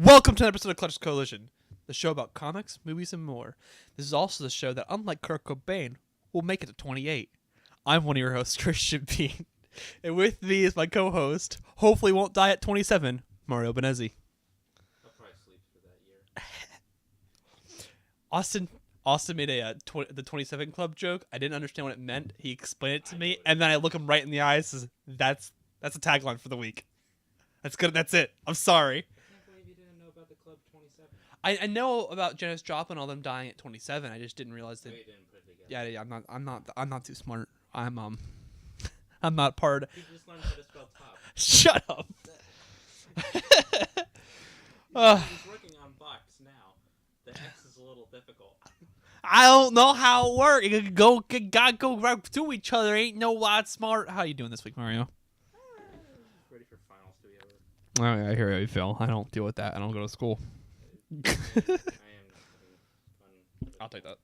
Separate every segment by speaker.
Speaker 1: Welcome to an episode of Clutch Coalition, the show about comics, movies, and more. This is also the show that, unlike Kurt Cobain, will make it to 28. I'm one of your hosts, Christian Bean, and with me is my co-host, hopefully won't die at 27, Mario Bennese.
Speaker 2: I'll probably sleep for that year.
Speaker 1: Austin made the 27 Club joke. I didn't understand what it meant. He explained it to me, and then I look him right in the eyes and says, that's a tagline for the week. That's good. That's it. I'm sorry.
Speaker 2: About the Club 27.
Speaker 1: I know about Janis Joplin and all them dying at 27. I just didn't realize that.
Speaker 2: You didn't put it together.
Speaker 1: Yeah. I'm not too smart. I'm not part.
Speaker 2: You just learned how to spell top.
Speaker 1: Shut up.
Speaker 2: He's working on box now. The X is a little difficult.
Speaker 1: I don't know how it works. You gotta go right to each other. Ain't no lot smart. How you doing this week, Mario?
Speaker 2: Ready for finals to be over.
Speaker 1: I hear how you feel. I don't deal with that. I don't go to school.
Speaker 2: I am having fun.
Speaker 1: I'll take that.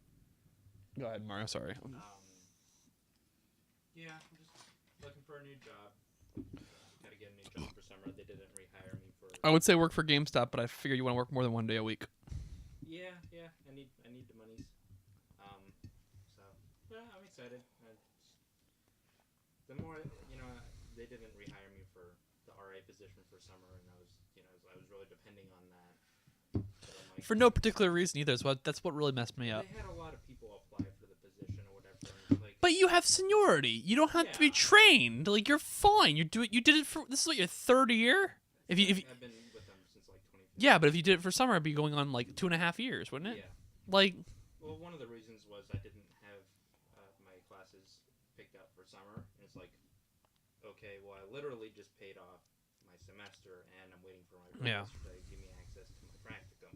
Speaker 1: Go ahead, Mario. Sorry.
Speaker 2: Yeah, I'm just looking for a new job. Gotta get a new job for summer. They didn't rehire me for.
Speaker 1: I would say work for GameStop, but I figure you want to work more than one day a week.
Speaker 2: Yeah. I need the monies. So yeah, I'm excited. The more they didn't rehire me for the RA position for summer, and I was really depending on that. So
Speaker 1: For no particular reason either. That's what really messed me up.
Speaker 2: They had a lot of people apply for the position or whatever. And
Speaker 1: But you have seniority. You don't have to be trained. Like, you're fine. You did it for. This is what, your third year. If you
Speaker 2: I've been with them since 2015.
Speaker 1: yeah, but if you did it for summer, it'd be going on like 2.5 years, wouldn't it?
Speaker 2: Yeah.
Speaker 1: Like.
Speaker 2: Well, one of the reasons was I didn't have my classes picked up for summer. And it's like, okay, well, I literally just paid off my semester, and I'm waiting for my professor to give me access to my practicum.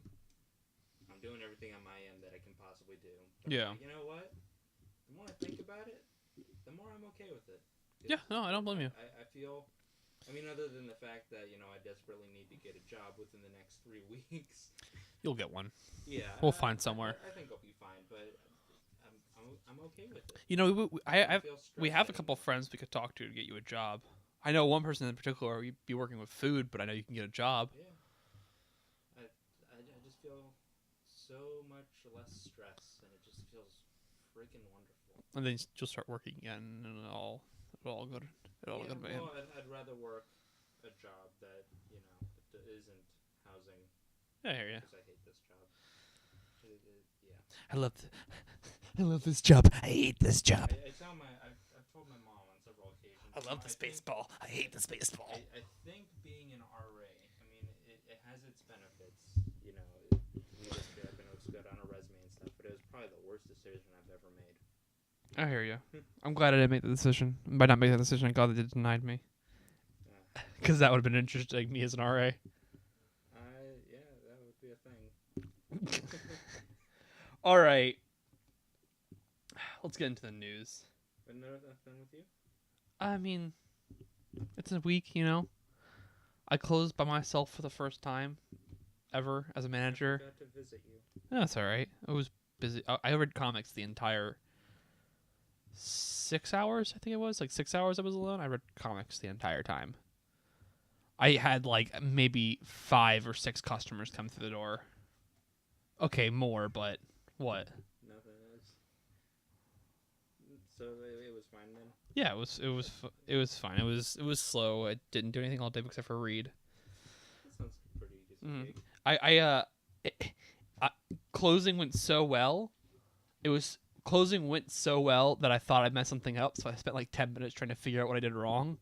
Speaker 2: I'm doing everything on my end that I can possibly do. But you know what? The more I think about it, the more I'm okay with it.
Speaker 1: Yeah, no, I don't blame you.
Speaker 2: I feel, other than the fact that, I desperately need to get a job within the next 3 weeks.
Speaker 1: You'll get one.
Speaker 2: Yeah.
Speaker 1: We'll find somewhere.
Speaker 2: I think I'll be fine, but I'm okay with it.
Speaker 1: We have a couple friends we could talk to get you a job. I know one person in particular. You'd be working with food, but I know you can get a job.
Speaker 2: Yeah. I just feel so much less stress, and it just feels freaking wonderful.
Speaker 1: And then you'll start working again, and it'll all go to
Speaker 2: Well, I'd rather work a job that isn't housing.
Speaker 1: Yeah, I hear you.
Speaker 2: Because I hate this job.
Speaker 1: I love this job. I hate this job.
Speaker 2: I've told my mom on several occasions.
Speaker 1: I love this baseball. I hate this baseball.
Speaker 2: I think being an RA, it has its benefits. It looks good on a resume and stuff, but it was probably the worst decision I've ever made.
Speaker 1: I hear you. I'm glad I didn't make the decision. By not making the decision, I'm glad they denied me. Because that would have been interesting, me as an RA.
Speaker 2: Yeah, that would be a thing.
Speaker 1: All right. Let's get into the news.
Speaker 2: But nothing with you?
Speaker 1: It's a week, I closed by myself for the first time ever as a manager.
Speaker 2: I got to visit you.
Speaker 1: That's all right. I was busy. I read comics the entire 6 hours, I think it was. 6 hours I was alone. I read comics the entire time. I had maybe 5 or 6 customers come through the door. Okay, more, but what?
Speaker 2: Nothing else. So it was fine then?
Speaker 1: Yeah, it was fine. It was slow. I didn't do anything all day except for read.
Speaker 2: That sounds pretty good.
Speaker 1: Closing went so well. Closing went so well that I thought I messed something up, so I spent 10 minutes trying to figure out what I did wrong.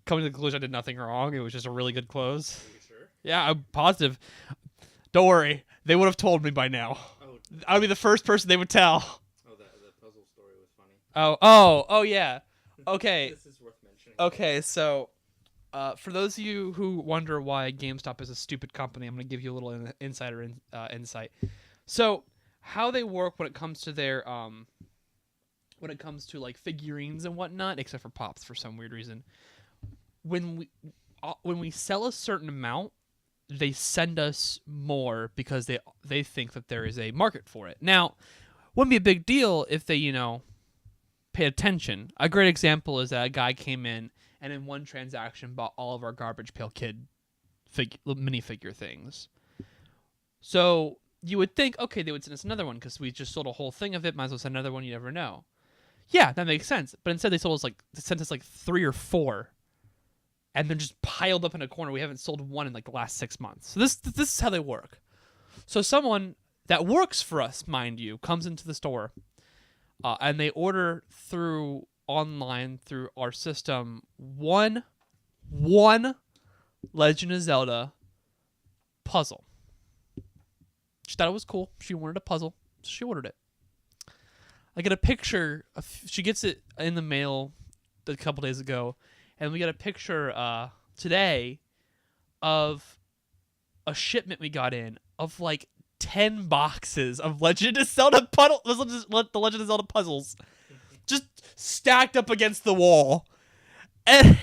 Speaker 1: Coming to the conclusion I did nothing wrong. It was just a really good close.
Speaker 2: Are you sure?
Speaker 1: Yeah, I'm positive. Don't worry. They would have told me by now.
Speaker 2: Oh.
Speaker 1: I would be the first person they would tell.
Speaker 2: Oh, the puzzle story was funny.
Speaker 1: Oh, yeah. Okay.
Speaker 2: This is worth mentioning.
Speaker 1: Okay, so for those of you who wonder why GameStop is a stupid company, I'm going to give you a little insider insight. So, how they work when it comes to their figurines and whatnot, except for Pops for some weird reason. When we sell a certain amount, they send us more because they think that there is a market for it. Now, wouldn't be a big deal if they, pay attention. A great example is that a guy came in and in one transaction bought all of our Garbage Pail Kid minifigure things. So you would think, okay, they would send us another one because we just sold a whole thing of it. Might as well send another one. You never know. Yeah, that makes sense. But instead, they sent us like 3 or 4, and they're just piled up in a corner. We haven't sold one in like the last 6 months. So this is how they work. So someone that works for us, mind you, comes into the store, and they order online through our system one Legend of Zelda puzzle. She thought it was cool. She wanted a puzzle. So she ordered it. I get a picture. She gets it in the mail a couple days ago, and we got a picture today of a shipment we got in of like 10 boxes of Legend of Zelda the Legend of Zelda puzzles, just stacked up against the wall, and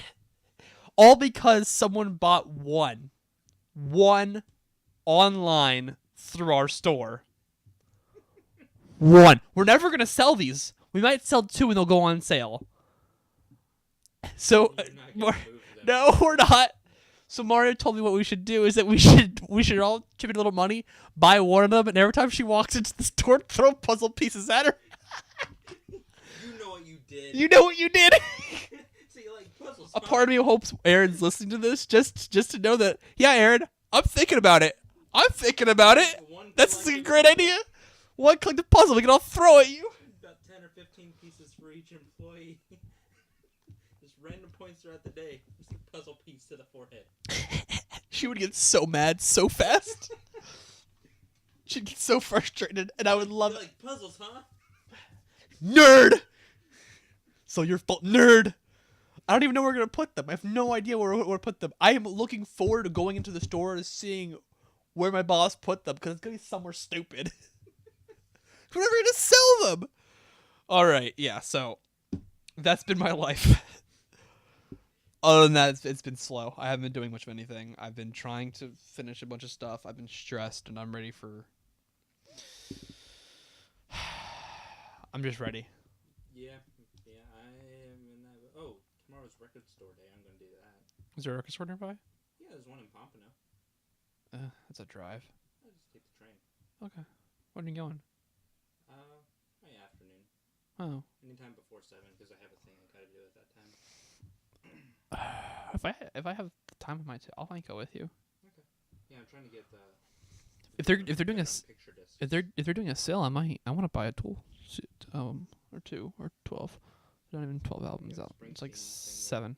Speaker 1: all because someone bought one online through our store. One. We're never gonna sell these. We might sell 2 and they'll go on sale. So no, we're not. So Mario told me what we should do is that we should all chip in a little money, buy one of them, and every time she walks into the store, throw puzzle pieces at her.
Speaker 2: You know what you did.
Speaker 1: You know what you did.
Speaker 2: So you like puzzles?
Speaker 1: A part of me hopes Aaron's listening to this just to know that, yeah, Aaron, I'm thinking about it. That's a great idea. One collective puzzle we can all throw at you.
Speaker 2: About 10 or 15 pieces for each employee. Just random points throughout the day. Just a puzzle piece to the forehead.
Speaker 1: She would get so mad so fast. She'd get so frustrated, and I would love it.
Speaker 2: Like puzzles, huh?
Speaker 1: Nerd! So your fault, nerd! I don't even know where we're going to put them. I have no idea where to put them. I am looking forward to going into the store and seeing where my boss put them, because it's going to be somewhere stupid. We're never going to sell them! Alright, yeah, so that's been my life. Other than that, it's been slow. I haven't been doing much of anything. I've been trying to finish a bunch of stuff. I've been stressed, and I'm ready for... I'm just ready.
Speaker 2: Yeah, I am in that. Oh, tomorrow's record store day. I'm going to do that.
Speaker 1: Is there a record store nearby?
Speaker 2: Yeah, there's one in Pompano.
Speaker 1: That's a drive.
Speaker 2: I just take the train.
Speaker 1: Okay. When are you going?
Speaker 2: My afternoon.
Speaker 1: Oh.
Speaker 2: Anytime before 7, because I have a thing I gotta do at that time.
Speaker 1: If I have the time on my I'll might go with you.
Speaker 2: Okay. Yeah, I'm trying to get the.
Speaker 1: If they're doing a
Speaker 2: picture disc.
Speaker 1: if they're doing a sale, I want to buy a tool suit, or 2 or 12. Not even 12 albums out. It's like 7.
Speaker 2: They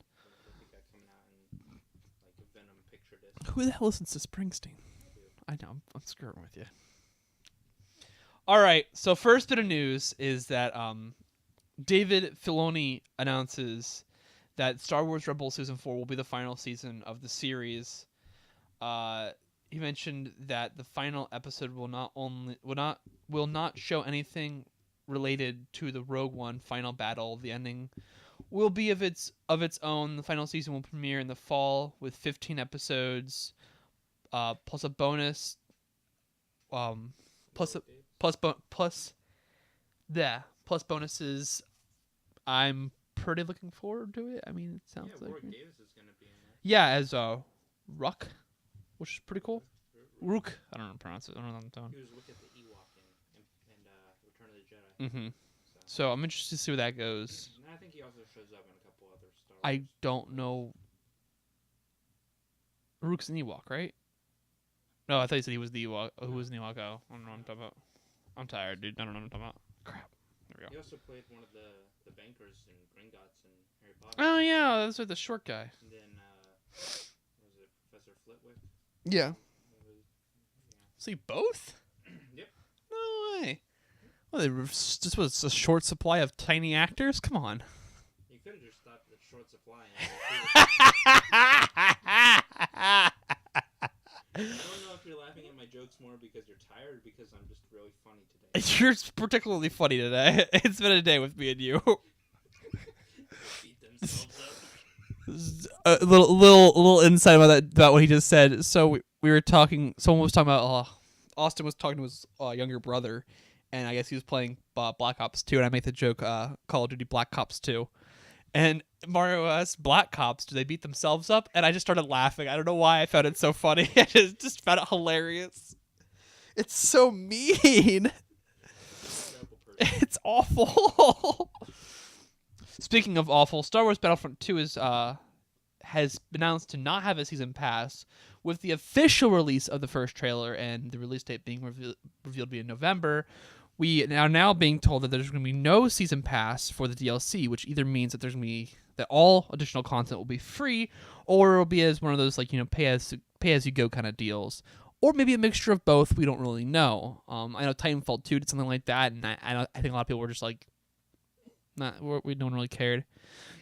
Speaker 2: got coming out in like a Venom picture disc.
Speaker 1: Who the hell listens to Springsteen? I know, I'm screwing with you. All right, so first bit of news is that David Filoni announces that Star Wars Rebels Season 4 will be the final season of the series. He mentioned that the final episode will not show anything related to the Rogue One final battle. The ending will be of its own. The final season will premiere in the fall with 15 episodes, plus a bonus, plus bonuses. I'm pretty looking forward to it. I mean, it sounds like
Speaker 2: Warwick Davis is gonna be in that.
Speaker 1: Yeah, as Ruck, which is pretty cool. Rook. I don't know how to pronounce it. I don't know the tone.
Speaker 2: He was looking at the Ewok in Return of the Jedi.
Speaker 1: Mm-hmm. So I'm interested to see where that goes.
Speaker 2: And I think he also shows up in a couple other Star Wars.
Speaker 1: I don't know. Rook's an Ewok, right? No, I thought you said he was the Ewok. Who was an Ewok? Oh, I don't know what I'm talking about. I'm tired, dude. I don't know what I'm talking about. Crap. There we go.
Speaker 2: He also played one of the bankers in Gringotts and Harry Potter.
Speaker 1: Oh, yeah. That's the short guy.
Speaker 2: And then, was it Professor Flitwick?
Speaker 1: Yeah. See, both?
Speaker 2: Yep.
Speaker 1: No way. Well, this was a short supply of tiny actors? Come on.
Speaker 2: You could have just stopped at short supply. I don't know if you're laughing at my jokes more because you're tired or because I'm just really funny today.
Speaker 1: You're particularly funny today. It's been a day with me and you.
Speaker 2: Beat themselves
Speaker 1: A
Speaker 2: up.
Speaker 1: little insight about what he just said. So we were talking. Someone was talking about. Austin was talking to his younger brother, and I guess he was playing Black Ops 2, and I make the joke, Call of Duty Black Ops 2, And Mario asks Black Cops, do they beat themselves up? And I just started laughing. I don't know why I found it so funny. I just found it hilarious. It's so mean. It's awful. Speaking of awful, Star Wars Battlefront 2 has been announced to not have a season pass, with the official release of the first trailer and the release date being revealed to be in November. We are now being told that there's going to be no season pass for the DLC, which either means that there's going to be that all additional content will be free, or it'll be as one of those pay as you go kind of deals, or maybe a mixture of both. We don't really know. I know Titanfall 2 did something like that, and I think a lot of people were just like, no one really cared.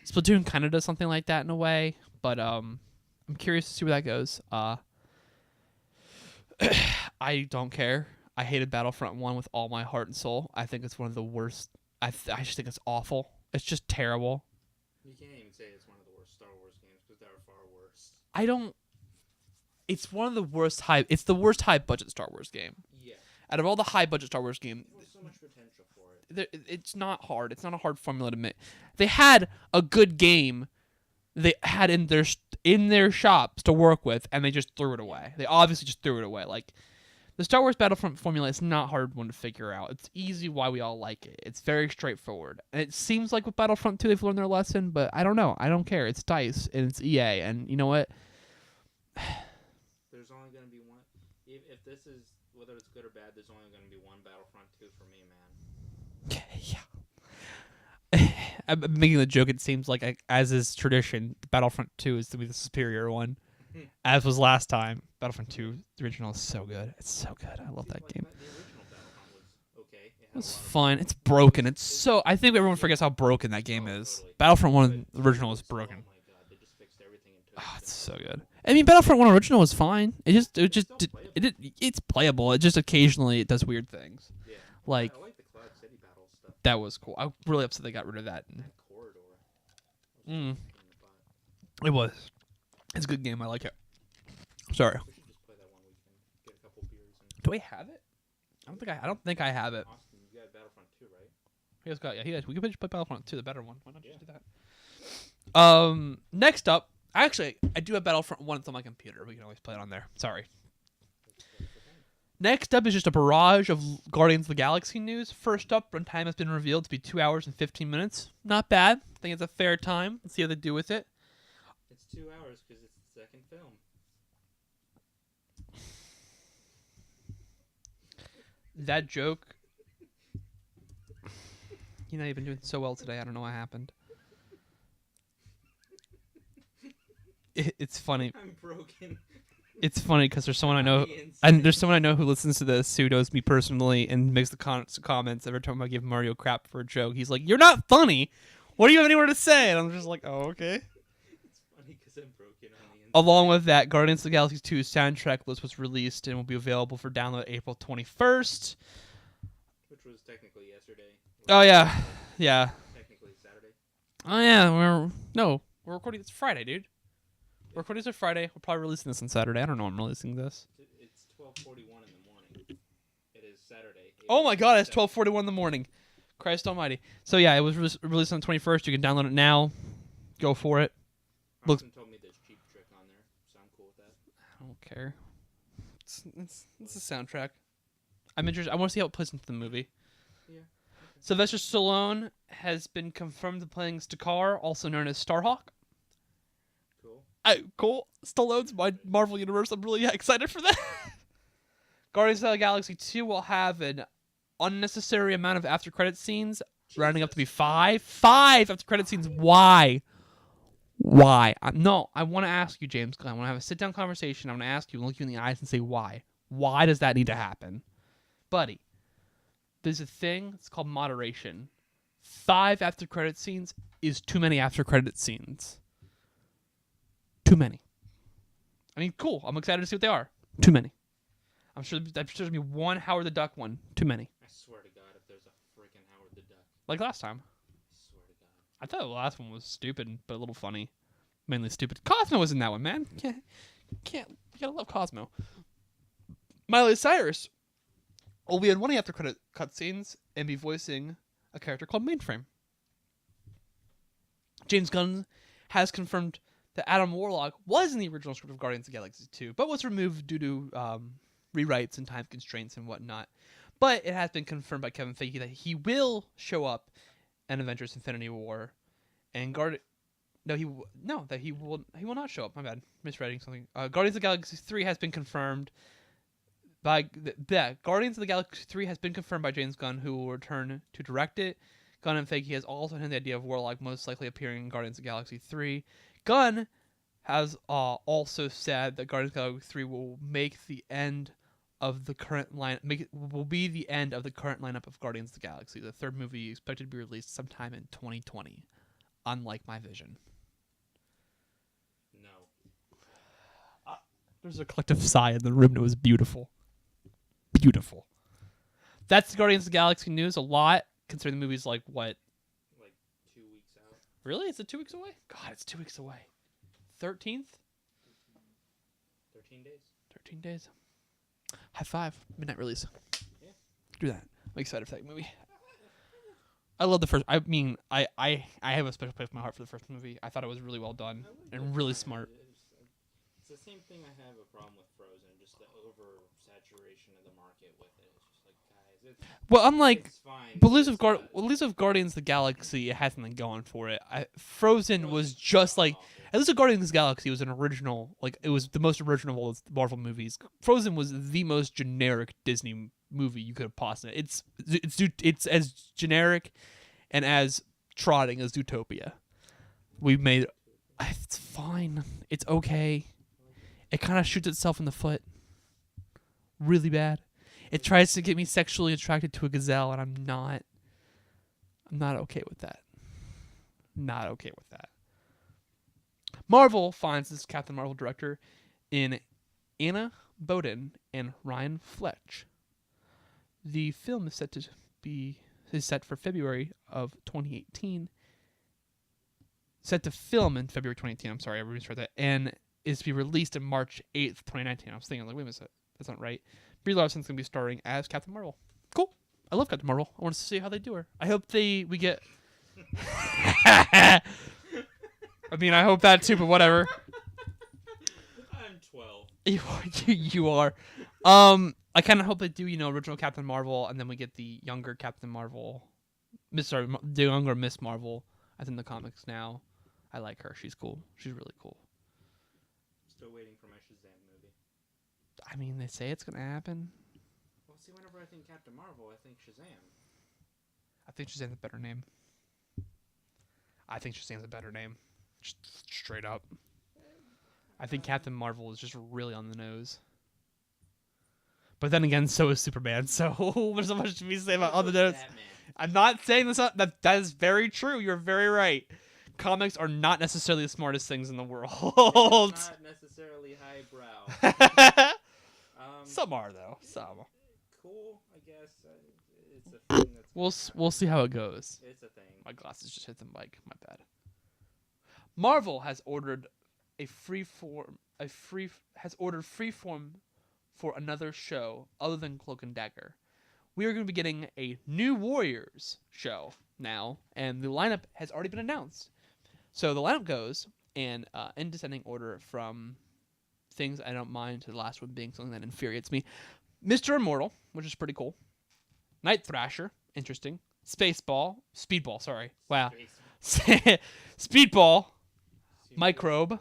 Speaker 1: Splatoon kind of does something like that in a way, but I'm curious to see where that goes. I don't care. I hated Battlefront 1 with all my heart and soul. I think it's one of the worst. I just think it's awful. It's just terrible.
Speaker 2: You can't even say it's one of the worst Star Wars games because there are far worse.
Speaker 1: I don't. It's one of the worst high. It's the worst high budget Star Wars game.
Speaker 2: Yeah.
Speaker 1: Out of all the high budget Star Wars games,
Speaker 2: there's so much potential for it.
Speaker 1: It's not hard. It's not a hard formula to make. They had a good game. They had in their shops to work with, and they just threw it away. They obviously just threw it away. Like, the Star Wars Battlefront formula is not hard one to figure out. It's easy why we all like it. It's very straightforward. And it seems like with Battlefront 2 they've learned their lesson, but I don't know. I don't care. It's DICE, and it's EA, and you know what?
Speaker 2: There's only going to be one. If this is, whether it's good or bad, there's only going to be one Battlefront 2 for me, man.
Speaker 1: Yeah. I'm making the joke. It seems like, as is tradition, Battlefront 2 is to be the superior one, as was last time. Battlefront 2, the original, is so good. It's so good. I love that game.
Speaker 2: The original Battlefront was okay.
Speaker 1: It was fun. It's broken. It's so. I think everyone forgets how broken that game is.
Speaker 2: Totally.
Speaker 1: Battlefront 1 original is broken.
Speaker 2: Oh my god, they just fixed everything and
Speaker 1: Oh, it's so good. I mean, Battlefront 1 original was fine. It's playable. It just occasionally it does weird things.
Speaker 2: Yeah.
Speaker 1: Like,
Speaker 2: I like the Cloud City battle stuff.
Speaker 1: that was cool. I'm really upset they got rid of that.
Speaker 2: That corridor.
Speaker 1: It was. It's a good game. I like it. Sorry.
Speaker 2: We should just play that one weekend. Get a couple beers and.
Speaker 1: Do I have it? I don't think I have it.
Speaker 2: Austin, you got Battlefront 2, right?
Speaker 1: We could just play Battlefront 2, the better one. Why not just do that? Next up, actually, I do have Battlefront 1. It's on my computer. We can always play it on there. Sorry. Next up is just a barrage of Guardians of the Galaxy news. First up, runtime has been revealed to be 2 hours and 15 minutes. Not bad. I think it's a fair time. Let's see how they do with it.
Speaker 2: It's 2 hours because it's the second film.
Speaker 1: That joke. You've been doing so well today. I don't know what happened. It's funny.
Speaker 2: I'm broken.
Speaker 1: It's funny because there's someone I know, and there's someone I know who listens to this who knows me personally and makes the comments every time I give Mario crap for a joke. He's like, "You're not funny. What do you have anywhere to say?" And I'm just like, "Oh, okay."
Speaker 2: It's funny because I'm broken on the inside.
Speaker 1: Along with that, Guardians of the Galaxy 2's soundtrack list was released and will be available for download April 21st.
Speaker 2: Which was technically yesterday.
Speaker 1: Oh yeah, yeah.
Speaker 2: Technically Saturday.
Speaker 1: Oh yeah. We're recording. It's Friday, dude. We're recording this on Friday. We're probably releasing this on Saturday. I don't know when I'm releasing this.
Speaker 2: It's 12:41 in the morning. It is Saturday.
Speaker 1: Oh my god, it's 12:41 in the morning. Christ almighty. So yeah, it was released on the 21st. You can download it now. Go for it.
Speaker 2: Austin told me there's Cheap Trick on there, so I'm cool with that.
Speaker 1: I don't care. It's a soundtrack. I'm interested. I want to see how it plays into the movie.
Speaker 2: Yeah. Okay.
Speaker 1: Sylvester Stallone has been confirmed playing Stakar, also known as Starhawk. Cool. Stallone's my Marvel Universe. I'm really excited for that. Guardians of the Galaxy 2 will have an unnecessary amount of after-credit scenes, rounding up to be 5. 5 after-credit scenes. Why? I want to ask you, James. I want to have a sit-down conversation. I want to ask you and look you in the eyes and say why. Why does that need to happen? Buddy, there's a thing. It's called moderation. 5 after-credit scenes is too many after-credit scenes. Too many. I mean, cool. I'm excited to see what they are. Too many. I'm sure there's going to be one Howard the Duck one. Too many.
Speaker 2: I swear to God, if there's a freaking Howard the Duck.
Speaker 1: Like last time.
Speaker 2: I swear to God.
Speaker 1: I thought the last one was stupid, but a little funny. Mainly stupid. Cosmo was in that one, man. You gotta love Cosmo. Miley Cyrus will be in one after credit cutscenes and be voicing a character called Mainframe. James Gunn has confirmed that Adam Warlock was in the original script of Guardians of the Galaxy 2, but was removed due to rewrites and time constraints and whatnot. But it has been confirmed by Kevin Feige that he will show up in Avengers: Infinity War, and he will not show up. My bad, misreading something. Guardians of the Galaxy 3 has been confirmed by Guardians of the Galaxy 3 has been confirmed by James Gunn, who will return to direct it. Gunn and Feige has also had the idea of Warlock most likely appearing in Guardians of the Galaxy 3. Gunn has also said that Guardians of the Galaxy 3 will make the end of the current line. Will be the end of the current lineup of Guardians of the Galaxy. The third movie is expected to be released sometime in 2020, unlike my vision.
Speaker 2: No.
Speaker 1: There's a collective sigh in the room. It was beautiful. Beautiful. That's the Guardians of the Galaxy news. A lot, considering the movie's like what?
Speaker 2: Like 2 weeks out.
Speaker 1: Really? Is it 2 weeks away? God, it's 2 weeks away. 13th?
Speaker 2: 13 days.
Speaker 1: 13 days. High five. Midnight release.
Speaker 2: Yeah.
Speaker 1: Do that. I'm excited for that movie. I love the first. I mean, I have a special place in my heart for the first movie. I thought it was really well done and really smart.
Speaker 2: It's the same thing I have a problem with Frozen, just the oversaturation of the market with it. It's just like, guys,
Speaker 1: well, unlike
Speaker 2: it's fine.
Speaker 1: but at least with Guardians of the Galaxy, it has something going for it. Frozen was just like, at least with Guardians of the Galaxy, it was an original, like it was the most original of Marvel movies. Frozen was the most generic Disney movie you could have possibly. It's as generic and as trotting as Zootopia. We made it's fine. It's okay. It kind of shoots itself in the foot. Really bad. It tries to get me sexually attracted to a gazelle, and I'm not okay with that. Not okay with that. Marvel finds this Captain Marvel director in Anna Boden and Ryan Fletch. The film is set for February of 2018. Set to film in February 2018. I'm sorry, I misread that. And is to be released in March 8th, 2019. I was thinking, like, wait a minute, that's not right. Brie Larson's going to be starring as Captain Marvel. Cool. I love Captain Marvel. I want to see how they do her. I hope we get... I mean, I hope that too, but whatever.
Speaker 2: I'm 12.
Speaker 1: You are. I kind of hope they do, original Captain Marvel, and then we get the younger Captain Marvel. The younger Miss Marvel. I think the comics now. I like her. She's cool. She's really cool.
Speaker 2: Still waiting for my Shazam movie.
Speaker 1: I mean, they say it's going to happen.
Speaker 2: Well, see, whenever I think Captain Marvel, I think Shazam.
Speaker 1: I think Shazam's a better name. Straight up. I think Captain Marvel is just really on the nose. But then again, so is Superman. So there's so much to be said about on the nose. I'm not saying this. That is very true. You're very right. Comics are not necessarily the smartest things in the world.
Speaker 2: Not necessarily highbrow.
Speaker 1: Some are though. Some.
Speaker 2: Cool, I guess. It's a thing that's.
Speaker 1: We'll see how it goes.
Speaker 2: It's a thing.
Speaker 1: My glasses just hit the mic. My bad. Marvel has ordered freeform for another show other than Cloak and Dagger. We are going to be getting a New Warriors show now, and the lineup has already been announced. So the lineup goes in descending order from things I don't mind to the last one being something that infuriates me. Mr. Immortal, which is pretty cool. Night Thrasher, interesting. Speedball, sorry. Wow. Speedball, Microbe,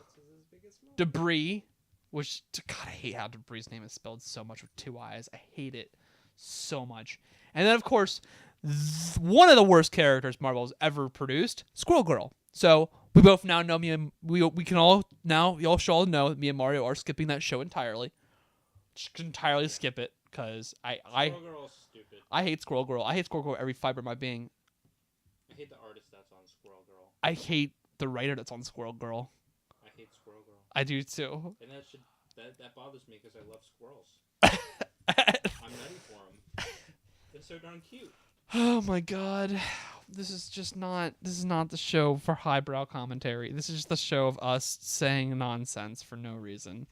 Speaker 1: Debris, which, God, I hate how Debris' name is spelled so much with 2 I's. I hate it so much. And then, of course, one of the worst characters Marvel's ever produced, Squirrel Girl. So we both now know we should all know that me and Mario are skipping that show entirely. Just entirely skip it because
Speaker 2: Squirrel Girl's stupid.
Speaker 1: I hate Squirrel Girl. I hate Squirrel Girl every fiber of my being.
Speaker 2: I hate the artist that's on Squirrel Girl.
Speaker 1: I hate the writer that's on Squirrel Girl.
Speaker 2: I hate Squirrel Girl.
Speaker 1: I do too.
Speaker 2: And that bothers me because I love squirrels. I'm ready for them. They're so darn cute.
Speaker 1: Oh my God. This is not the show for highbrow commentary. This is just the show of us saying nonsense for no reason.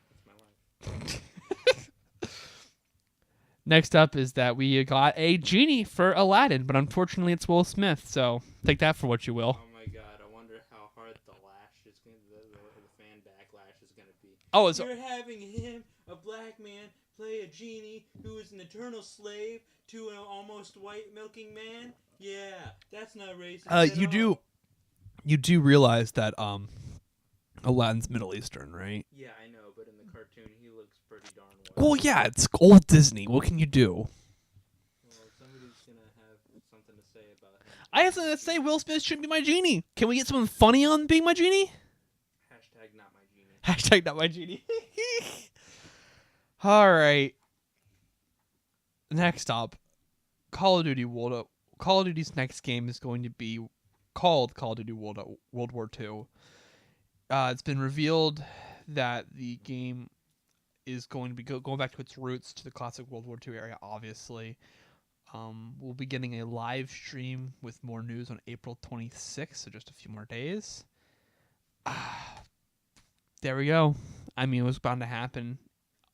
Speaker 2: That's my life.
Speaker 1: Next up is that we got a genie for Aladdin, but unfortunately it's Will Smith, so take that for what you will.
Speaker 2: Oh my God, I wonder how gonna be.
Speaker 1: Oh, it's
Speaker 2: You're having him, a black man, play a genie who is an eternal slave to an almost white milking man? Yeah, that's not racist at all.
Speaker 1: You do realize that Aladdin's Middle Eastern, right?
Speaker 2: Yeah, I know, but in the cartoon, he looks pretty darn white.
Speaker 1: Well, yeah, it's old Disney. What can you do?
Speaker 2: Well, somebody's gonna have something to say about him.
Speaker 1: I have something to say. Will Smith shouldn't be my genie. Can we get something funny on being my genie?
Speaker 2: Hashtag not my genie.
Speaker 1: Hashtag not my genie. All right. Next up, Call of Duty's next game is going to be called Call of Duty World War II. It's been revealed that the game is going to be going back to its roots, to the classic World War II area, obviously. We'll be getting a live stream with more news on April 26th, so just a few more days. There we go. I mean, it was bound to happen.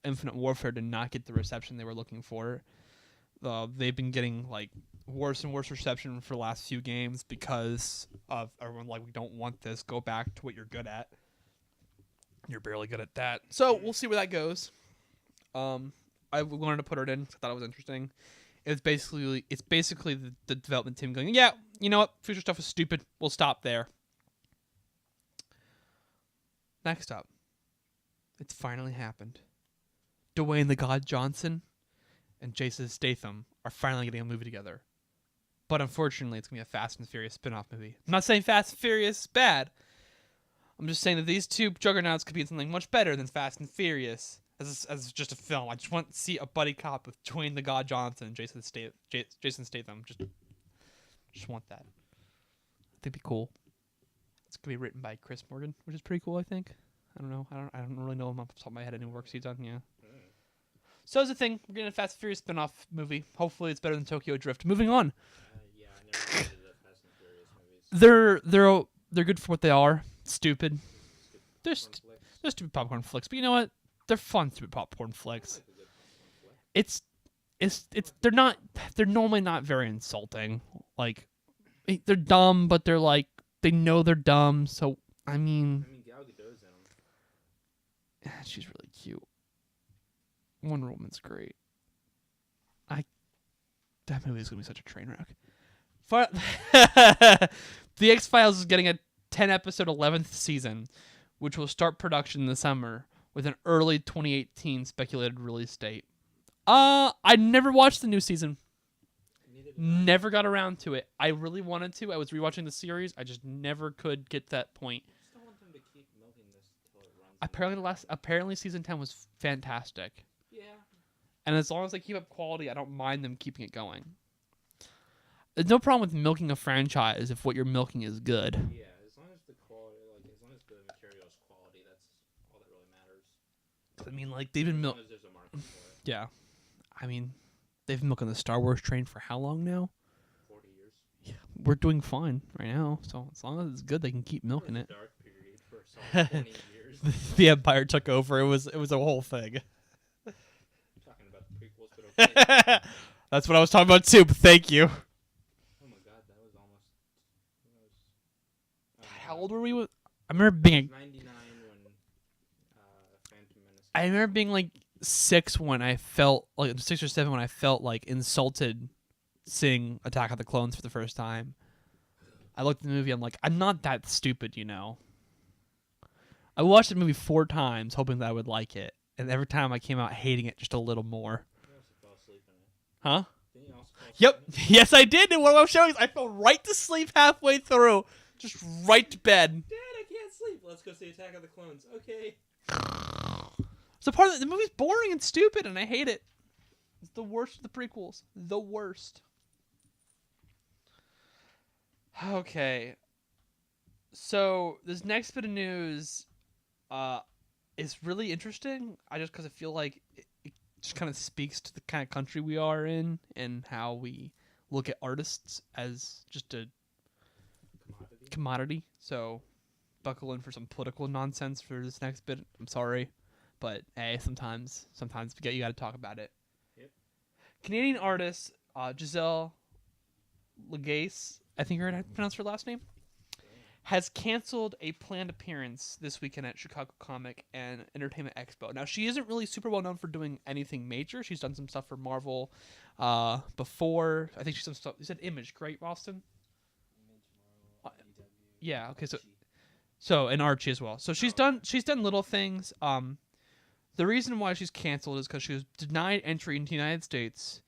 Speaker 1: Infinite Warfare did not get the reception they were looking for. They've been getting like worse and worse reception for the last few games because of everyone like, we don't want this. Go back to what you're good at. You're barely good at that. So we'll see where that goes. I wanted to put it in because I thought it was interesting. It's basically the development team going, yeah, you know what? Future stuff is stupid. We'll stop there. Next up, it's finally happened. Dwayne "The God" Johnson and Jason Statham are finally getting a movie together. But unfortunately, it's going to be a Fast and Furious spin-off movie. I'm not saying Fast and Furious is bad. I'm just saying that these two juggernauts could be in something much better than Fast and Furious as just a film. I just want to see a buddy cop with Dwayne "The God" Johnson and Jason Statham. Just want that. I think it'd be cool. It's going to be written by Chris Morgan, which is pretty cool, I think. I don't know. I don't really know him off the top of my head any works he's done. Yeah. So that's the thing. We're getting a Fast and Furious spin-off movie. Hopefully it's better than Tokyo Drift. Moving on.
Speaker 2: Yeah, I never did the Fast and Furious movies.
Speaker 1: They're good for what they are. Stupid. They're stupid popcorn flicks. But you know what? They're fun stupid popcorn flicks.
Speaker 2: I like a good popcorn flick.
Speaker 1: They're normally not very insulting. Like, they're dumb, but they're like, they know they're dumb. So, I mean,
Speaker 2: Gal Gadot's in them.
Speaker 1: she's really cute. Wonder Woman's great. That movie is going to be such a train wreck. The X-Files is getting a 10-episode 11th season, which will start production in the summer with an early 2018 speculated release date. I never watched the new season. Never got around to it. I really wanted to. I was rewatching the series. I just never could get to that point.
Speaker 2: I just don't want them to keep milking this till it runs.
Speaker 1: Apparently season 10 was fantastic.
Speaker 2: Yeah.
Speaker 1: And as long as they keep up quality, I don't mind them keeping it going. There's no problem with milking a franchise if what you're milking is good.
Speaker 2: Yeah, as long as the quality, as long as the material is quality, that's all that really matters.
Speaker 1: I mean, like, they've been
Speaker 2: As long
Speaker 1: milking.
Speaker 2: as there's a market for it.
Speaker 1: Yeah. I mean, they've been milking the Star Wars train for how long now?
Speaker 2: 40 years.
Speaker 1: Yeah, we're doing fine right now. So as long as it's good, they can keep milking it.
Speaker 2: Dark period for a solid 20 years.
Speaker 1: The Empire took over. It was a whole thing.
Speaker 2: Talking about the prequels, but okay.
Speaker 1: That's what I was talking about too. But thank you.
Speaker 2: Oh my god, that was almost.
Speaker 1: How old were we? I remember being.
Speaker 2: 99 when Phantom Menace.
Speaker 1: I remember being like 6 when I felt like 6 or 7 when I felt like insulted seeing Attack of the Clones for the first time. I looked at the movie. I'm like, I'm not that stupid, you know. I watched the movie 4 times, hoping that I would like it, and every time I came out hating it just a little more.
Speaker 2: You also fell asleep in it.
Speaker 1: Huh?
Speaker 2: Didn't you also fall asleep
Speaker 1: Yep.
Speaker 2: in it?
Speaker 1: Yes, I did. And what I was showing is I fell right to sleep halfway through, just right to bed.
Speaker 2: Dad, I can't sleep. Let's go see Attack of the Clones. Okay.
Speaker 1: So part of the movie's boring and stupid, and I hate it. It's the worst of the prequels. The worst. Okay. So this next bit of news is really interesting. Because I feel like it just kind of speaks to the kind of country we are in and how we look at artists as just a commodity. So buckle in for some political nonsense for this next bit. I'm sorry. But hey, sometimes you got to talk about it.
Speaker 2: Yep.
Speaker 1: Canadian artist Giselle Legace, I think I pronounced her last name, has canceled a planned appearance this weekend at Chicago Comic and Entertainment Expo. Now, she isn't really super well known for doing anything major. She's done some stuff for Marvel before. I think she's done stuff. You said Image, right, Austin? Yeah. Okay. So and Archie as well. So she's done little things. The reason why she's canceled is because she was denied entry into the United States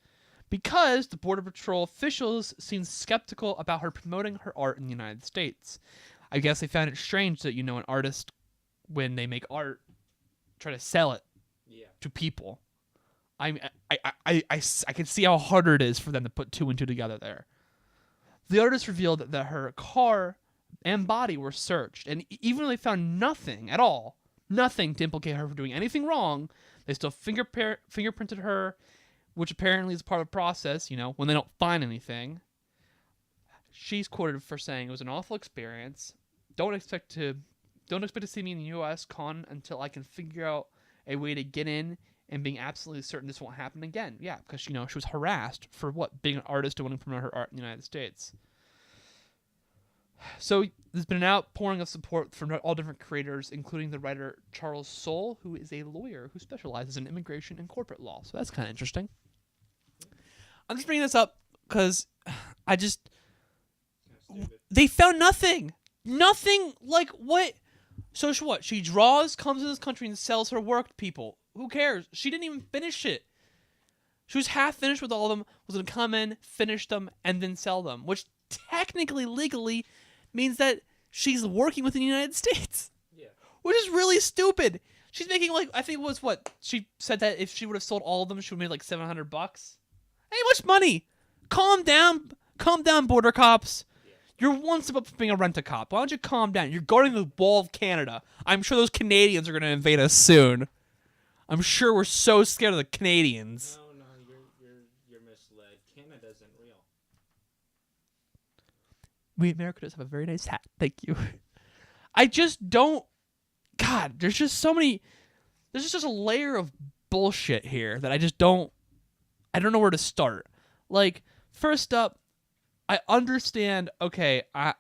Speaker 1: because the Border Patrol officials seemed skeptical about her promoting her art in the United States. I guess they found it strange that, an artist, when they make art, try to sell it to people. I can see how harder it is for them to put two and two together there. The artist revealed that her car and body were searched, and even though they found nothing at all, nothing to implicate her for doing anything wrong, they still fingerprinted her, which apparently is part of the process, when they don't find anything. She's quoted for saying, "It was an awful experience. Don't expect to see me in the U.S. con until I can figure out a way to get in and being absolutely certain this won't happen again." Yeah, because she was harassed for being an artist and wanting to promote her art in the United States. So there's been an outpouring of support from all different creators, including the writer Charles Soule, who is a lawyer who specializes in immigration and corporate law. So that's kind of interesting. I'm just bringing this up because they found nothing. Nothing like what? So what? She draws, comes to this country, and sells her work to people. Who cares? She didn't even finish it. She was half finished with all of them, was going to come in, finish them, and then sell them, which technically, legally, means that she's working within the United States. Yeah. Which is really stupid. She's making I think it was she said that if she would have sold all of them, she would have made $700. Ain't much money. Calm down, border cops. Yeah. You're one step up from being a rent-a-cop. Why don't you calm down? You're guarding the wall of Canada. I'm sure those Canadians are going to invade us soon. I'm sure we're so scared of the Canadians.
Speaker 2: No, you're misled. Canada isn't real.
Speaker 1: We Americans have a very nice hat. Thank you. I just don't. God, there's just so many. There's just a layer of bullshit here that I just don't. I don't know where to start. First up, I understand. Okay, what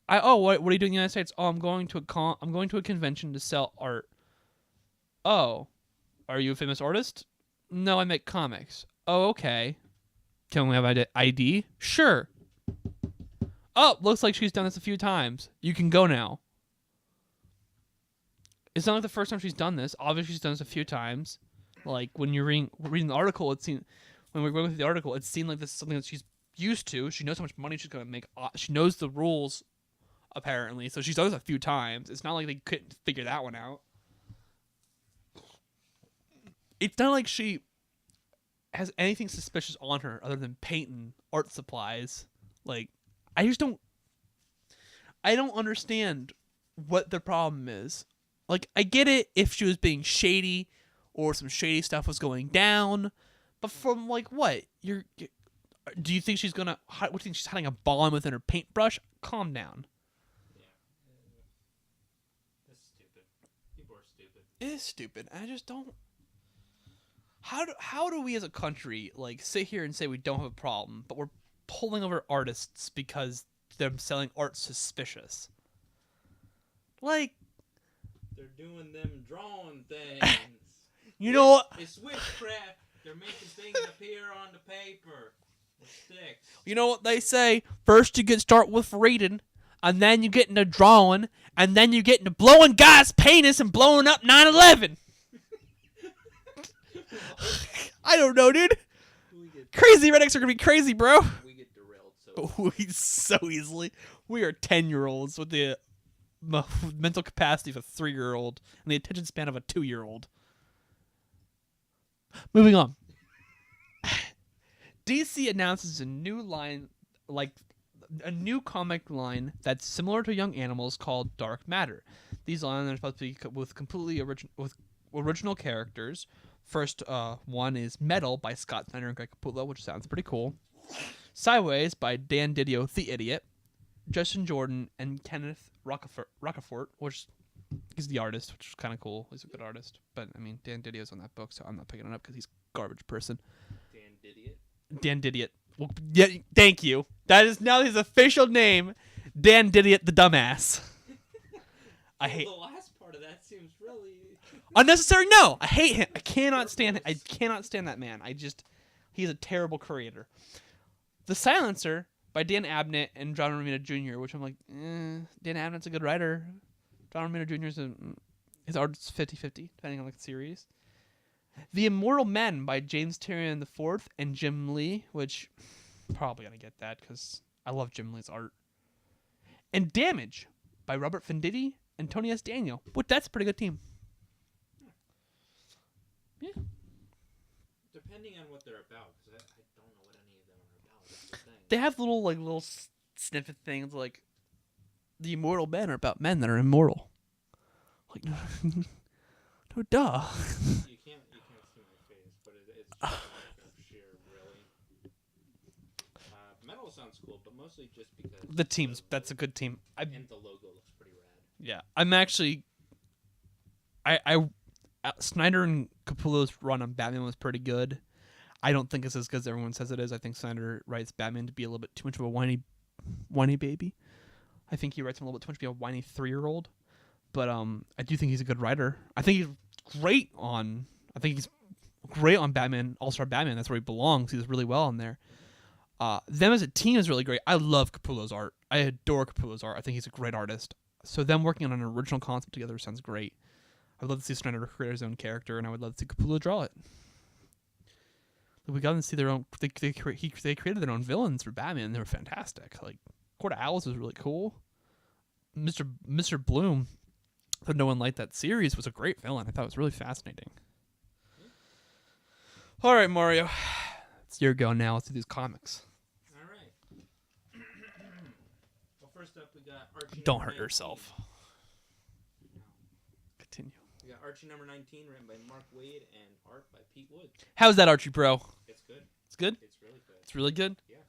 Speaker 1: are you doing in the United States? Oh, I'm going to a convention to sell art. Oh, are you a famous artist? No, I make comics. Oh, okay. Can we have ID? Sure. Oh, looks like she's done this a few times. You can go now. It's not like the first time she's done this. Obviously, she's done this a few times. When you're reading the article, when we're going through the article, it seemed like this is something that she's used to. She knows how much money she's going to make. She knows the rules, apparently. So she's done this a few times. It's not like they couldn't figure that one out. It's not like she has anything suspicious on her other than paint and art supplies. I just don't. I don't understand what the problem is. I get it if she was being shady, or some shady stuff was going down, but from what? Do you think she's gonna? What do you think, she's hiding a bomb within her paintbrush? Calm down.
Speaker 2: Yeah, that's stupid. People are stupid.
Speaker 1: It is stupid. I just don't. How do we as a country sit here and say we don't have a problem, but we're pulling over artists because they're selling art suspicious?
Speaker 2: They're doing them drawing things.
Speaker 1: You know what?
Speaker 2: It's witchcraft. They're making things appear on the paper with sticks.
Speaker 1: You know what they say? First you start with reading, and then you get into drawing, and then you get into blowing guys' penis and blowing up 9/11. I don't know, dude. Crazy rednecks are gonna be crazy, bro.
Speaker 2: We get derailed
Speaker 1: so easily. We are 10-year-olds with the mental capacity of a 3-year-old and the attention span of a 2-year-old. Moving on. DC announces a new line, a new comic line that's similar to Young Animals called Dark Matter. These lines are supposed to be with completely original characters. First one is Metal by Scott Snyder and Greg Capullo, which sounds pretty cool. Sideways by Dan Didio, the Idiot, Justin Jordan, and Kenneth Rocafort, which is the artist, which is kind of cool. He's a good artist. But, Dan Didio's on that book, so I'm not picking it up because he's a garbage person.
Speaker 2: Dan Didiot?
Speaker 1: Dan Didiot. Well, yeah, thank you. That is now his official name, Dan Didiot, the dumbass. I hate
Speaker 2: The last part of that seems really
Speaker 1: unnecessary. No, I hate him. I cannot stand him. I cannot stand that man. He's a terrible creator. The Silencer by Dan Abnett and John Romita Jr., which I'm like, Dan Abnett's a good writer. John Romita Jr. His art's 50-50, depending on the series. The Immortal Men by James Tyrion IV and Jim Lee, which probably gonna get that because I love Jim Lee's art. And Damage by Robert Venditti and Tony S. Daniel. But that's a pretty good team. Yeah.
Speaker 2: Depending on what they're about, because I don't know what any of them are about. That's the thing.
Speaker 1: They have little snippet things like the Immortal Men are about men that are immortal. Like, no, duh.
Speaker 2: You can't see my face, but it's just like sheer, really. Metal sounds cool, but mostly just because
Speaker 1: The teams, that's a good team.
Speaker 2: and the logo looks pretty rad.
Speaker 1: Yeah, I'm actually. Snyder and Capullo's run on Batman was pretty good. I don't think it's as good as everyone says it is. I think Snyder writes Batman to be a little bit too much of a whiny baby. I think he writes him a little bit too much to be a whiny 3-year-old. But I do think he's a good writer. I think he's great on Batman, All-Star Batman. That's where he belongs. He does really well on there. Them as a team is really great. I love Capullo's art. I adore Capullo's art. I think he's a great artist. So them working on an original concept together sounds great. I would love to see Snyder create his own character, and I would love to see Capullo draw it. We got to see their own. They created their own villains for Batman. They were fantastic. Like Court of Owls was really cool. Mr. Bloom, though no one liked that series, was a great villain. I thought it was really fascinating. All right, Mario, it's your go now. Let's do these comics.
Speaker 2: All right. Well, first up we got Archie.
Speaker 1: Don't
Speaker 2: number
Speaker 1: hurt
Speaker 2: 19.
Speaker 1: yourself. Continue.
Speaker 2: We got Archie number 19, written by Mark Waid and art by Pete Woods.
Speaker 1: How's that, Archie, bro?
Speaker 2: It's good.
Speaker 1: It's good.
Speaker 2: It's really good.
Speaker 1: It's really good.
Speaker 2: Yeah.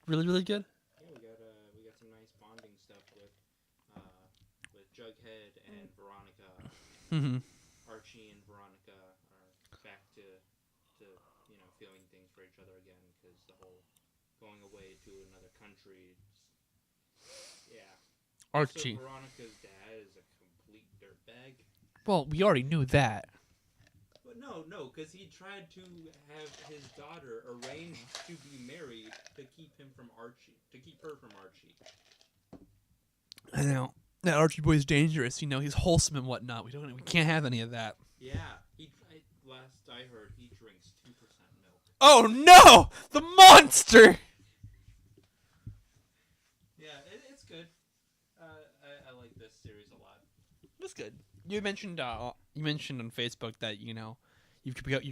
Speaker 1: Really, really good.
Speaker 2: Yeah, we got some nice bonding stuff with Jughead and Veronica.
Speaker 1: Mm-hmm.
Speaker 2: Archie and Veronica are back to feeling things for each other again because the whole going away to another country. Yeah.
Speaker 1: Archie.
Speaker 2: So Veronica's dad is a complete dirtbag.
Speaker 1: Well, we already knew that.
Speaker 2: But no, because he tried to have his daughter arranged to be married to keep her from Archie.
Speaker 1: I know that Archie boy's dangerous. He's wholesome and whatnot. We can't have any of that.
Speaker 2: Yeah. Last I heard, he drinks 2% milk.
Speaker 1: Oh no! The monster!
Speaker 2: Yeah, it's good. I like this series a lot.
Speaker 1: That's good. You mentioned on Facebook that you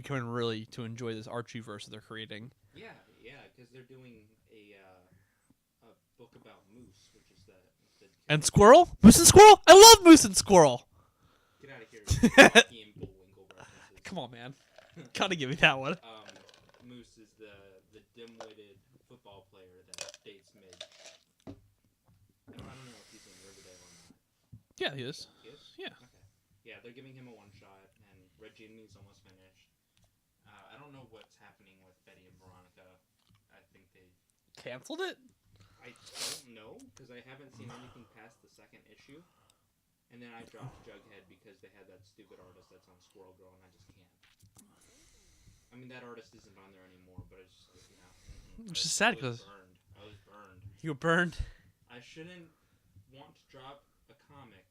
Speaker 1: can really to enjoy this Archie verse that they're creating.
Speaker 2: Yeah, because they're doing a book about Moose, which is the
Speaker 1: And Squirrel? Moose and Squirrel? I love Moose and Squirrel.
Speaker 2: Get out of here. Rocky and Bullwinkle references.
Speaker 1: Come on, man. Gotta give me that one.
Speaker 2: Moose is the dim-witted football player that dates Midge. I don't know if he's in Riverdale or not.
Speaker 1: Yeah, he is.
Speaker 2: He is?
Speaker 1: Yeah.
Speaker 2: Okay. Yeah, they're giving him a one-shot, and Reggie and Me's almost finished. I don't know what's happening with Betty and Veronica. I think they
Speaker 1: Canceled it?
Speaker 2: I don't know, because I haven't seen anything past the second issue. And then I dropped Jughead because they had that stupid artist that's on Squirrel Girl, and I just can't. I mean, that artist isn't on there anymore, but it's just like,
Speaker 1: Which is sad because
Speaker 2: I was burned.
Speaker 1: you were burned.
Speaker 2: I shouldn't want to drop a comic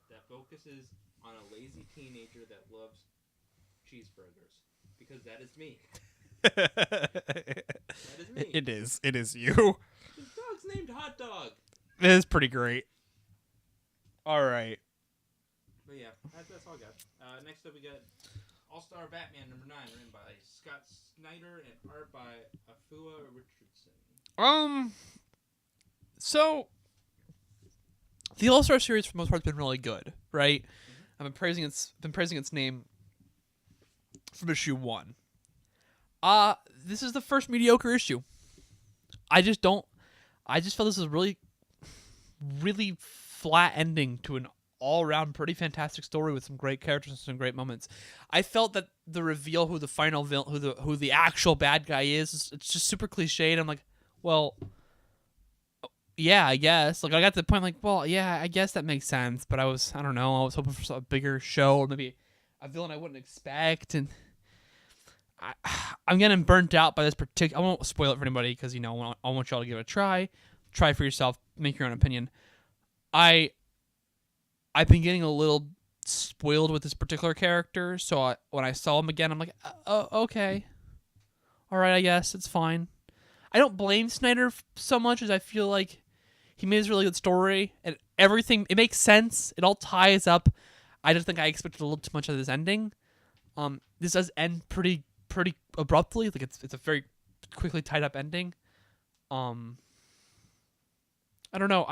Speaker 2: that focuses on a lazy teenager that loves cheeseburgers, because that is me. That is me.
Speaker 1: It is you.
Speaker 2: His dog's named Hot Dog.
Speaker 1: It is pretty great. All right.
Speaker 2: But yeah, that's all I got. Next up we got All-Star Batman number 9, written by Scott Snyder and art by Afua Richardson.
Speaker 1: So the All-Star series for the most part has been really good, right? Mm-hmm. I've been praising its name from issue 1. This is the first mediocre issue. I just felt this was really, really flat ending to an all-around pretty fantastic story with some great characters and some great moments. I felt that the reveal who the final villain, who the actual bad guy is, it's just super cliched. I'm like, well, yeah, I guess. Like, I got to the point, like, well, yeah, I guess that makes sense. But I don't know. I was hoping for a bigger show, or maybe a villain I wouldn't expect. And I'm getting burnt out by this particular. I won't spoil it for anybody because I want y'all to give it a try. Try for yourself. Make your own opinion. I've been getting a little spoiled with this particular character, so when I saw him again, I'm like, oh, okay, all right, I guess it's fine. I don't blame Snyder so much as I feel like he made this really good story and everything. It makes sense. It all ties up. I just think I expected a little too much of this ending. This does end pretty abruptly. Like it's a very quickly tied up ending. I don't know.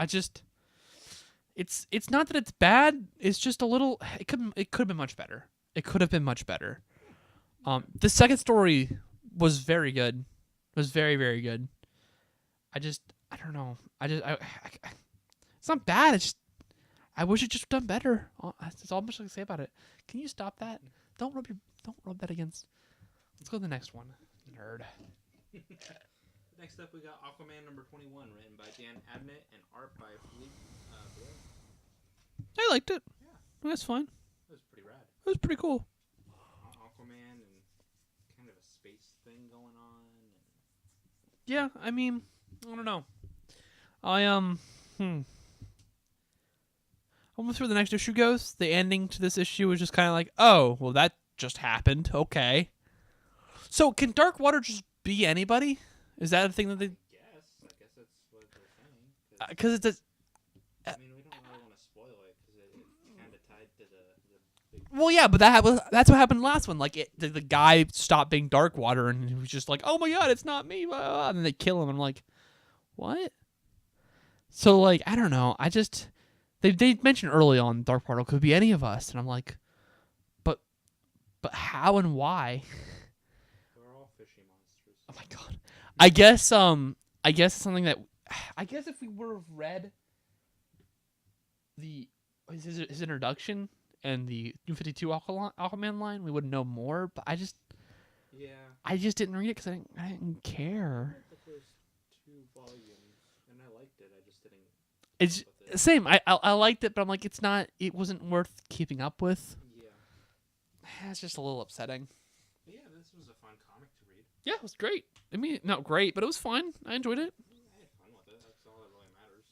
Speaker 1: It's not that it's bad. It's just a little. It could have been much better. It could have been much better. The second story was very good. It was very, very good. I don't know. It's not bad. It's just I wish it just done better. That's all much I can say about it. Can you stop that? Don't rub that against. Let's go to the next one. Nerd.
Speaker 2: Next up, we got Aquaman number 21, written by Dan Abnett and art by Philippe Blair.
Speaker 1: I liked it.
Speaker 2: Yeah.
Speaker 1: That's fine.
Speaker 2: It was pretty rad.
Speaker 1: It was pretty cool.
Speaker 2: Aquaman and kind of a space thing going on.
Speaker 1: Yeah, I mean, I don't know. I went through the next issue goes. The ending to this issue was just kind of like, oh, well, that just happened. Okay. So can Darkwater just be anybody? Is that a thing that they?
Speaker 2: I guess that's what they're saying.
Speaker 1: Because it's a.
Speaker 2: I mean, we don't really want to spoil it because it's kind of tied to the big.
Speaker 1: Well, yeah, but that's what happened last one. Like the guy stopped being Darkwater and he was just like, oh my god, it's not me. Blah, blah, blah. And then they kill him. And I'm like, what? So like, I don't know. They mentioned early on Darkwater could be any of us, and I'm like, but how and why?
Speaker 2: We're all fishy monsters.
Speaker 1: Oh my god. I guess it's something that I guess if we would have read his introduction and the New 52 Aquaman line, we would know more. But I just didn't read it because I didn't care.
Speaker 2: The first 2 volumes, and I liked it. I just didn't.
Speaker 1: It's the same. I liked it, but I'm like, it wasn't worth keeping up with.
Speaker 2: Yeah.
Speaker 1: It's just a little upsetting.
Speaker 2: But yeah, this was a fun comic to read.
Speaker 1: Yeah, it was great. I mean, not great, but it was fun. I enjoyed it.
Speaker 2: I had fun with it. That's all that really matters.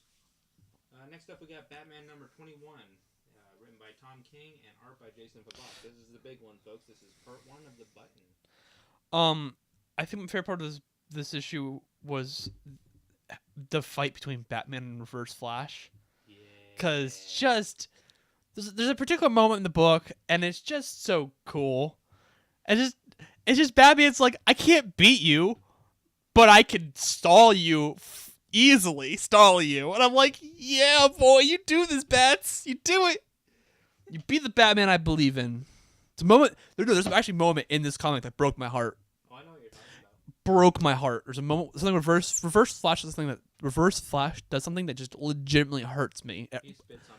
Speaker 2: Next up, we got Batman number 21, written by Tom King and art by Jason Fabok. This is the big one, folks. This is part 1 of the Button.
Speaker 1: I think my favorite part of this issue was the fight between Batman and Reverse Flash.
Speaker 2: Yeah.
Speaker 1: Because there's a particular moment in the book, and it's just so cool. It's just Batman's like, I can't beat you, but I can easily stall you. And I'm like, yeah, boy, you do this, Bats. You do it. You be the Batman I believe in. It's a moment. There's actually a moment in this comic that broke my heart.
Speaker 2: Oh, I know what you're talking about.
Speaker 1: Broke my heart. There's a moment, something Reverse Flash does something that just legitimately hurts me.
Speaker 2: He spits on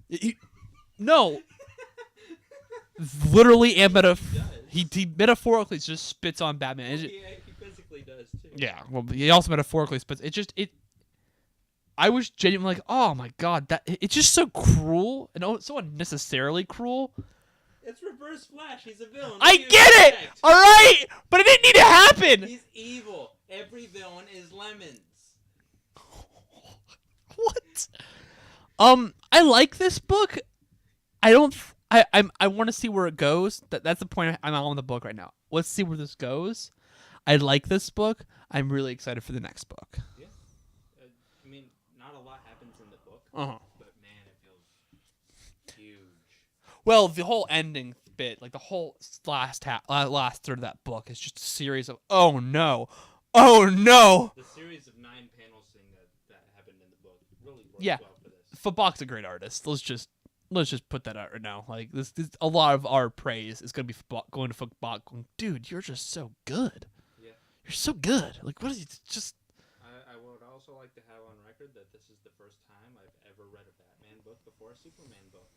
Speaker 2: Batman.
Speaker 1: No. Literally and
Speaker 2: He
Speaker 1: he metaphorically just spits on Batman.
Speaker 2: He physically does too.
Speaker 1: Yeah, well, he also metaphorically spits. I was genuinely like, oh my god, it's just so cruel and so unnecessarily cruel.
Speaker 2: It's Reverse Flash. He's a villain.
Speaker 1: I get it. All right, but it didn't need to happen.
Speaker 2: He's evil. Every villain is Lemons.
Speaker 1: What? I like this book. I don't. I want to see where it goes. That's the point. I'm on the book right now. Let's see where this goes. I like this book. I'm really excited for the next book.
Speaker 2: Yeah. I mean, not a lot happens in the book. But man, it feels huge.
Speaker 1: Well, the whole ending bit, like the whole last third of that book, is just a series of oh no.
Speaker 2: The series of 9 panels thing that happened in the book really works well for this.
Speaker 1: Fabok's a great artist. Let's just put that out right now. Like this a lot of our praise is going to be going to Fabok. Going, dude, you're just so good.
Speaker 2: Yeah,
Speaker 1: you're so good. Like what is it? Just.
Speaker 2: I would also like to have on record that this is the first time I've ever read a Batman book before a Superman book.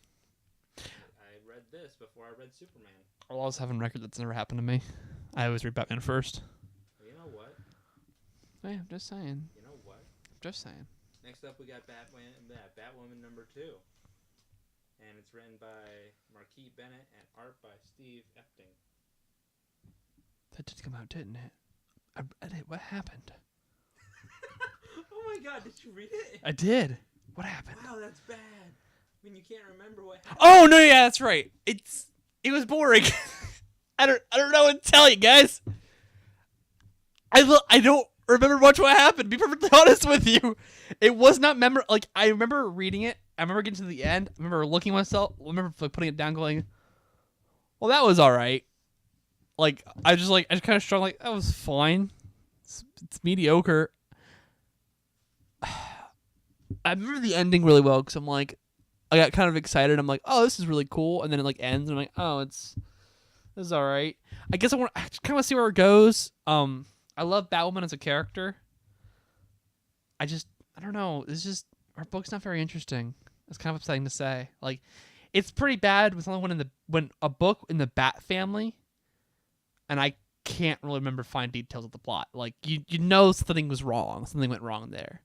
Speaker 2: I read this before I read Superman.
Speaker 1: I'll always have on record that's never happened to me. I always read Batman first.
Speaker 2: Well, you know what?
Speaker 1: Hey, I'm just saying.
Speaker 2: You know what?
Speaker 1: Just saying.
Speaker 2: Next up, we got Batwoman number 2. And it's written by Marquis Bennett and art by Steve Epting.
Speaker 1: That did come out, didn't it? I read it. What happened?
Speaker 2: Oh my god, did you read it?
Speaker 1: I did. What happened?
Speaker 2: Wow, that's bad. I mean, you can't remember what happened.
Speaker 1: Oh no, yeah, that's right. It was boring. I don't know what to tell you guys. I don't remember much what happened. To be perfectly honest with you, it was not Like I remember reading it. I remember getting to the end. I remember looking at myself. I remember like putting it down, going, "Well, that was all right." Like I just kind of struggled. Like that was fine. It's mediocre. I remember the ending really well because I'm like, I got kind of excited. I'm like, oh, this is really cool, and then it like ends, and I'm like, oh, this is all right. I guess I kind of want to see where it goes. I love Batwoman as a character. I don't know. It's just our book's not very interesting. It's kind of upsetting to say. Like, it's pretty bad with only one when a book in the Bat family, and I can't really remember fine details of the plot. Like, you know something was wrong. Something went wrong there.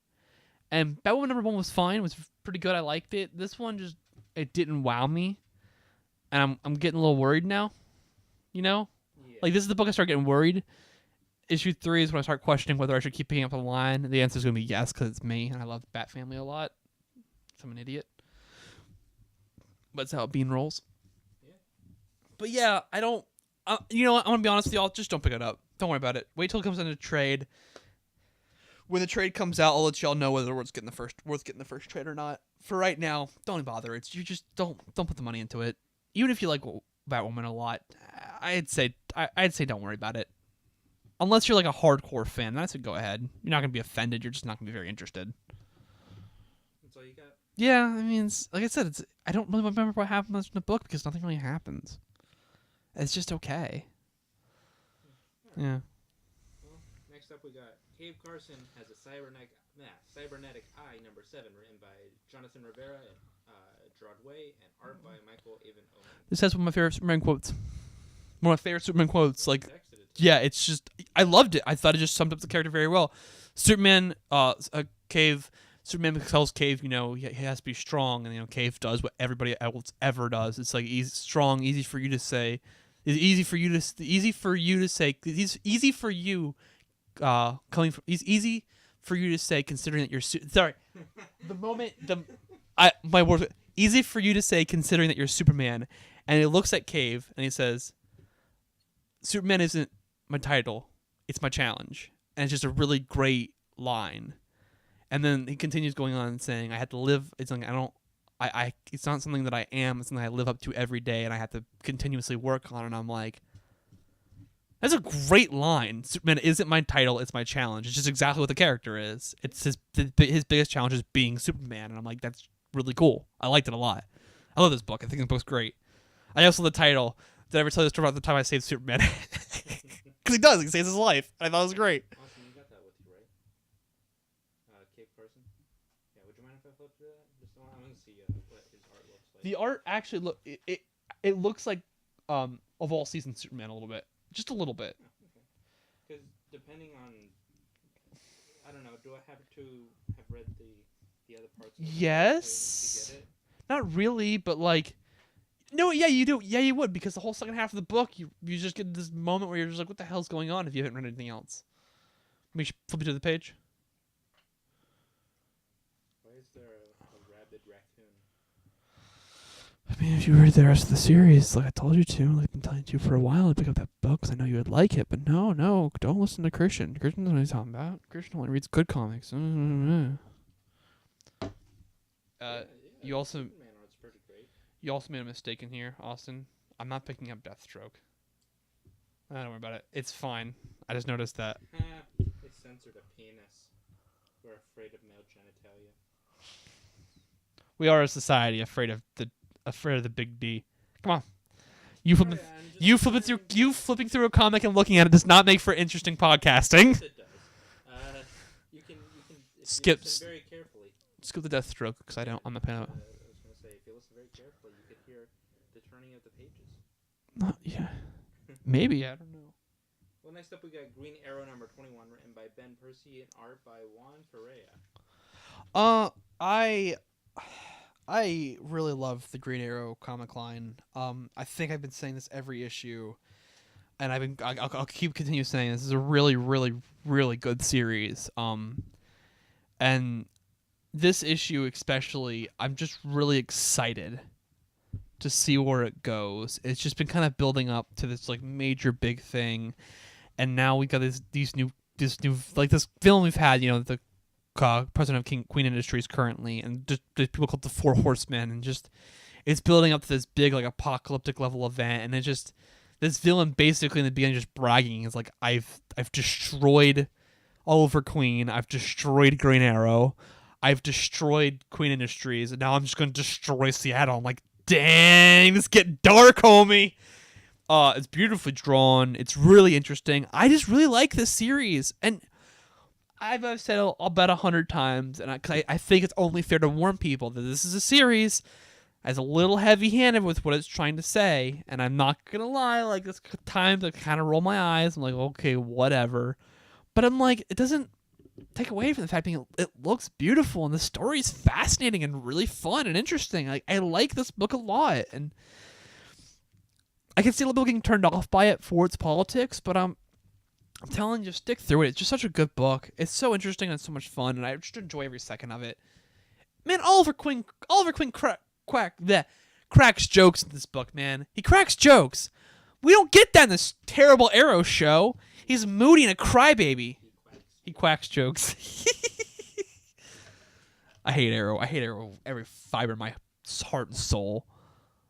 Speaker 1: And Batwoman number 1 was fine. Was pretty good. I liked it. This one it didn't wow me, and I'm getting a little worried now. You know, like this is the book I start getting worried. Issue 3 is when I start questioning whether I should keep picking up the line. The answer is going to be yes, because it's me, and I love the Bat family a lot. So I'm an idiot. But that's how Bean rolls. Yeah. But yeah, I don't... you know what? I'm going to be honest with y'all. Just don't pick it up. Don't worry about it. Wait till it comes into trade. When the trade comes out, I'll let y'all know whether it's worth getting the first trade or not. For right now, don't even bother. You just don't put the money into it. Even if you like Batwoman a lot, I'd say don't worry about it. Unless you're like a hardcore fan, then I say go ahead. You're not gonna be offended. You're just not gonna be very interested.
Speaker 2: That's all you got?
Speaker 1: Yeah, I mean, like I said, I don't really remember what happened in the book because nothing really happens. It's just okay. Yeah.
Speaker 2: Well, next up we got Cave Carson has a cybernetic eye number 7 written by Jonathan Rivera and Gerard Way and art by Michael Avon Owen.
Speaker 1: This has one of my favorite Superman quotes. One of my favorite Superman quotes. Like, yeah, it's just I loved it. I thought it just summed up the character very well. Superman tells Cave, you know, he has to be strong, and you know, Cave does what everybody else ever does. It's like strong, easy for you to say. It's easy for you to say. It's easy for you to say, considering that you're sorry. Easy for you to say, considering that you're Superman. And he looks at Cave and he says, "Superman isn't my title; it's my challenge." And it's just a really great line. And then he continues going on and saying, "I have to live. It's like it's not something that I am. It's something I live up to every day, and I have to continuously work on." And I'm like, that's a great line. Superman isn't my title; it's my challenge. It's just exactly what the character is. It's his biggest challenge is being Superman, and I'm like, that's really cool. I liked it a lot. I love this book. I think this book's great. I also love the title. Did I ever tell you the story about the time I saved Superman? Because he does. He saves his life. I thought it was great.
Speaker 2: Awesome, you got that with you, right? Cave Carson. Yeah, would you mind if I flip through that? Just I want to see what his art looks like.
Speaker 1: The art actually it looks like of all seasons Superman a little bit, just a little bit.
Speaker 2: Because depending on, I don't know, do I have to have read the other parts?
Speaker 1: Yes.
Speaker 2: To get it?
Speaker 1: Not really, but like. No, yeah, you do. Yeah, you would, because the whole second half of the book, you just get this moment where you're just like, what the hell's going on if you haven't read anything else? Let me flip it to the page.
Speaker 2: Why is there a rabid raccoon?
Speaker 1: I mean, if you read the rest of the series, like I told you to, like I've been telling you for a while, to pick up that book because I know you would like it, but no, don't listen to Christian. Christian doesn't know what he's talking about. Christian only reads good comics. You also... You also made a mistake in here, Austin. I'm not picking up Deathstroke. Don't worry about it. It's fine. I just noticed that.
Speaker 2: They censored a penis. We're afraid of male genitalia.
Speaker 1: We are a society afraid of the big D. Come on. You flipping through a comic and looking at it does not make for interesting podcasting.
Speaker 2: Yes, it does. You can
Speaker 1: skip
Speaker 2: listen very carefully.
Speaker 1: Skip the Deathstroke because I'm not paying.
Speaker 2: If you listen very carefully, you could hear the turning of the pages.
Speaker 1: Yeah. Maybe, I don't know.
Speaker 2: Well, next up we got Green Arrow number 21, written by Ben Percy and art by Juan Ferreira.
Speaker 1: I really love the Green Arrow comic line. I think I've been saying this every issue, and I'll keep continue saying this is a really, really, really good series. And this issue especially, I'm just really excited to see where it goes. It's just been kind of building up to this like major big thing, and now we got this new like this villain we've had. The president of Queen Industries currently, and just people call it the Four Horsemen, and just it's building up to this big like apocalyptic level event, and it just this villain basically in the beginning just bragging is like I've destroyed Oliver Queen, I've destroyed Green Arrow, I've destroyed Queen Industries, and now I'm just going to destroy Seattle. I'm like, dang, this get dark, homie. It's beautifully drawn. It's really interesting. I just really like this series, and I've said I'll bet 100 times, and I think it's only fair to warn people that this is a series that's a little heavy-handed with what it's trying to say, and I'm not gonna lie, like there's times I kind of roll my eyes. I'm like, okay, whatever, but I'm like, it doesn't take away from the fact that it looks beautiful and the story's fascinating and really fun and interesting. Like I like this book a lot, and I can see a lot of people getting turned off by it for its politics, but I'm telling you, stick through it. It's just such a good book. It's so interesting and so much fun, and I just enjoy every second of it. Man, Oliver Queen cracks jokes in this book, man. He cracks jokes. We don't get that in this terrible Arrow show. He's moody and a crybaby. He quacks jokes. I hate Arrow. I hate Arrow with every fiber of my heart and soul.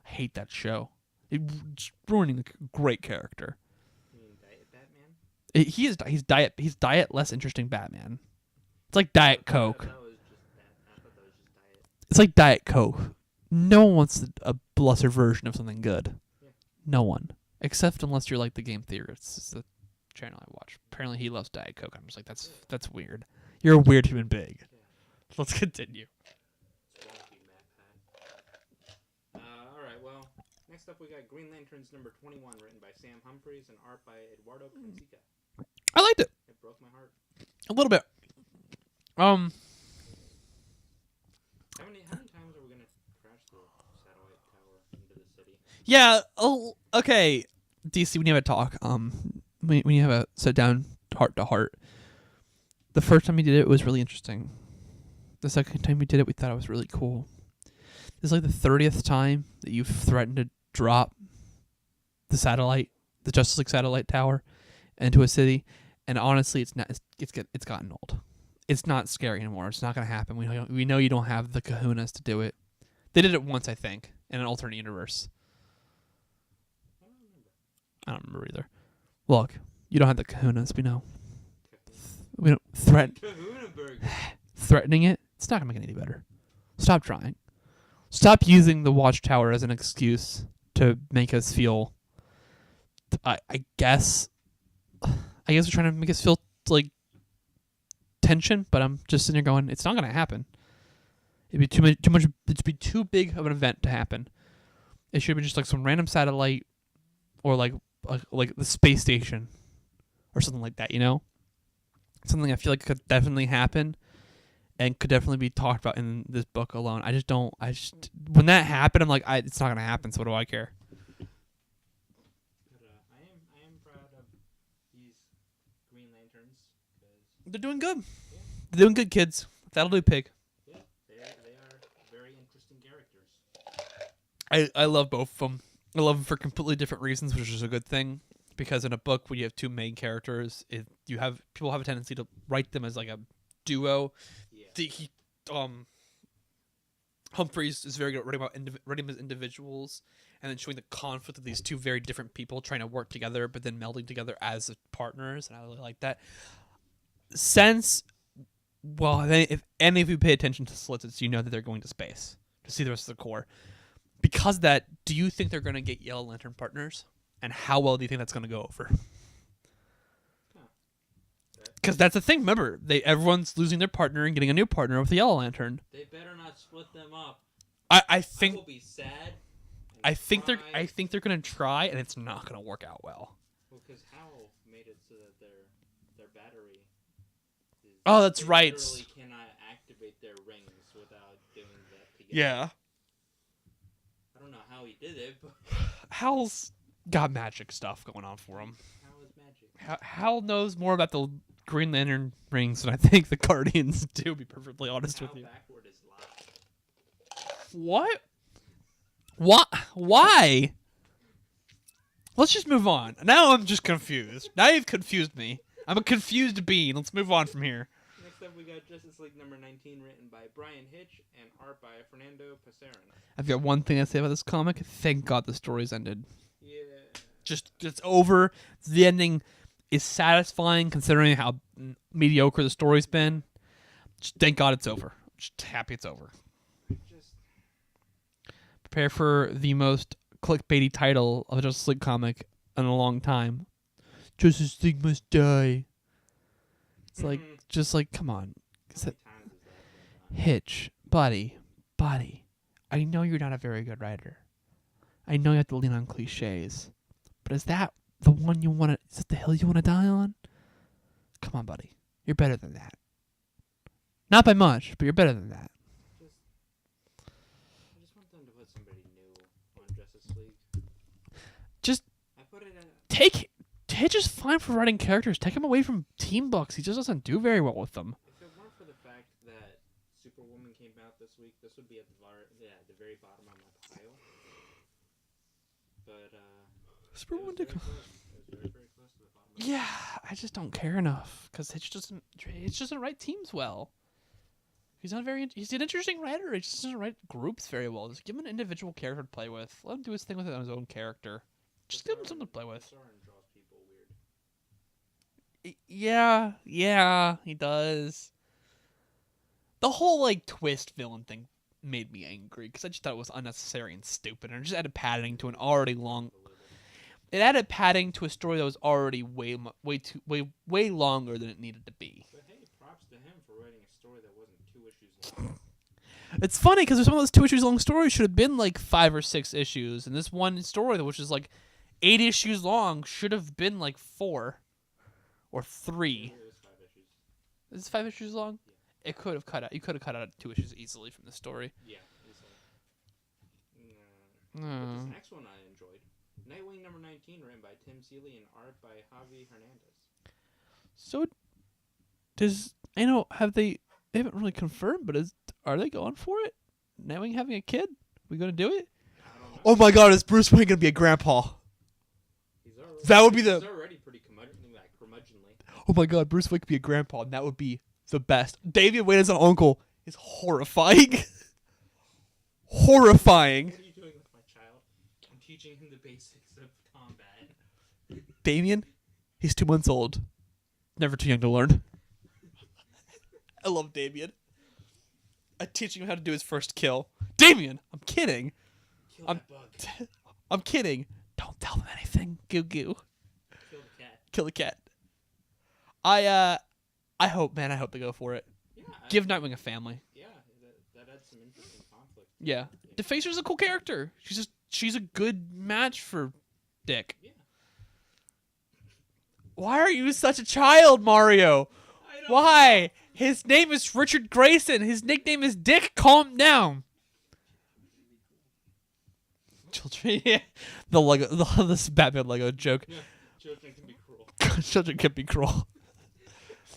Speaker 1: I hate that show. It's ruining a great character. He's diet less interesting Batman. It's like Diet Coke. It's like Diet Coke. No one wants a lesser version of something good. Yeah. No one, except unless you're like the Game Theorists. It's the channel I watch. Apparently, he loves Diet Coke. I'm just like, that's weird. You're a weird human being. Yeah. Let's continue.
Speaker 2: All right. Well, next up we got Green Lanterns number 21, written by Sam Humphries and art by Eduardo Pensica.
Speaker 1: I liked it.
Speaker 2: It broke my heart.
Speaker 1: A little bit.
Speaker 2: How many times are we gonna crash the satellite tower into the city?
Speaker 1: Yeah. Oh, okay. DC, we need to talk. When you have a sit down, heart to heart. The first time we did it was really interesting. The second time we did it, we thought it was really cool. This is like the 30th time that you've threatened to drop the Justice League satellite tower into a city, and honestly, it's not. It's gotten old. It's not scary anymore. It's not gonna happen. We know you don't have the kahunas to do it. They did it once, I think, in an alternate universe. I don't remember either. Look, you don't have the kahunas. We know. We don't threatening it. It's not gonna make it any better. Stop trying. Stop using the Watchtower as an excuse to make us feel. I guess they're trying to make us feel like tension, but I'm just sitting here going, it's not going to happen. It'd be too much. It'd be too big of an event to happen. It should be just like some random satellite, or like the space station, or something like that. Something I feel like could definitely happen, and could definitely be talked about in this book alone. When that happened, I'm like, it's not going to happen. So what do I care? They're doing good. Yeah. They're doing good, kids. That'll do, pig.
Speaker 2: Yeah, they are very interesting characters.
Speaker 1: I love both of them. I love them for completely different reasons, which is a good thing. Because in a book, when you have two main characters, people have a tendency to write them as like a duo. Yeah. Humphreys is very good at writing them as individuals, and then showing the conflict of these two very different people trying to work together, but then melding together as partners. And I really like that. If any of you pay attention to solicits, you know that they're going to space to see the rest of the Corps. Because of that, do you think they're going to get Yellow Lantern partners? And how well do you think that's going to go over? Because that's the thing. Remember, everyone's losing their partner and getting a new partner with the Yellow Lantern.
Speaker 2: They better not split them up.
Speaker 1: I think.
Speaker 2: I will be sad.
Speaker 1: I think they're going to try, and it's not going to work out well.
Speaker 2: Well, because Howell made it so that their battery is
Speaker 1: Oh, that's
Speaker 2: they
Speaker 1: right.
Speaker 2: literally cannot activate their rings without doing that together.
Speaker 1: Yeah.
Speaker 2: I don't know how he did it, but
Speaker 1: Hal's got magic stuff going on for him.
Speaker 2: how is magic?
Speaker 1: Hal knows more about the Green Lantern rings than I think the Guardians do, to be perfectly honest with you.
Speaker 2: Backward is live.
Speaker 1: What? What? Why? Let's just move on. Now I'm just confused. Now you've confused me. I'm a confused bean. Let's move on from here.
Speaker 2: Next up, we got Justice League number 19, written by Brian Hitch and art by Fernando Pasarin.
Speaker 1: I've got one thing to say about this comic. Thank God the story's ended.
Speaker 2: Yeah.
Speaker 1: Just it's over. The ending is satisfying considering how mediocre the story's been. Just thank God it's over. Just happy it's over. Prepare for the most clickbaity title of a Justice League comic in a long time. Justice League must die. It's like, just like, come on. Hitch, buddy. I know you're not a very good writer. I know you have to lean on cliches. But is that the one you want to, is that the hill you want to die on? Come on, buddy. You're better than that. Not by much, but you're better than that.
Speaker 2: I just want them to put somebody new on Justice League.
Speaker 1: Just
Speaker 2: I put it in.
Speaker 1: take Hitch is fine for writing characters. Take him away from team books. He just doesn't do very well with them.
Speaker 2: If it weren't for the fact that Superwoman came out this week, this would be at the very bottom of my pile. But
Speaker 1: Superwoman
Speaker 2: it was very close to the bottom.
Speaker 1: Yeah, I just don't care enough because Hitch doesn't write teams well. He's not very. He's an interesting writer. He just doesn't write groups very well. Just give him an individual character to play with. Let him do his thing with it on his own character. Just give him something to play with.
Speaker 2: Draws people weird.
Speaker 1: Yeah, he does. The whole like twist villain thing made me angry because I just thought it was unnecessary and stupid, and it just added padding to an already long. It added padding to a story that was already way longer than it needed to be.
Speaker 2: But hey, props to him for writing a story that wasn't 2 issues long.
Speaker 1: It's funny because some of those 2 issues long stories should have been like 5 or 6 issues, and this one story, which is like 8 issues long, should have been like 4 or 3.
Speaker 2: It was 5 issues.
Speaker 1: Is it 5 issues long?
Speaker 2: Yeah.
Speaker 1: It could have cut out. You could have cut out 2 issues easily from the story.
Speaker 2: Yeah, easily. But this next one I enjoyed. Nightwing number 19, written by Tim Seeley and art by Javi Hernandez.
Speaker 1: So, they haven't really confirmed, but are they going for it? Nightwing having a kid? We gonna do it? Oh my God, is Bruce Wayne gonna be a grandpa? That would be
Speaker 2: He's already pretty curmudgeonly.
Speaker 1: Oh my God, Bruce Wayne could be a grandpa, and that would be the best. David Wayne as an uncle is horrifying. Horrifying.
Speaker 2: What are you doing with my child? I'm teaching him the basics of combat.
Speaker 1: Damien, he's 2 months old. Never too young to learn. I love Damien. I'm teaching him how to do his first kill. Damien, I'm kidding.
Speaker 2: Kill that bug.
Speaker 1: I'm kidding. Don't tell them anything. Goo goo.
Speaker 2: Kill the cat.
Speaker 1: Kill the cat. I hope they go for it.
Speaker 2: Yeah.
Speaker 1: Give Nightwing a family.
Speaker 2: Yeah, that adds some interesting conflict.
Speaker 1: Yeah. Defacer's a cool character. She's a good match for Dick.
Speaker 2: Yeah.
Speaker 1: Why are you such a child, Mario?
Speaker 2: I don't
Speaker 1: Why?
Speaker 2: know.
Speaker 1: His name is Richard Grayson. His nickname is Dick. Calm down. Children, yeah. The Lego, this Batman Lego joke.
Speaker 2: Yeah, children can be cruel.
Speaker 1: Children can be cruel.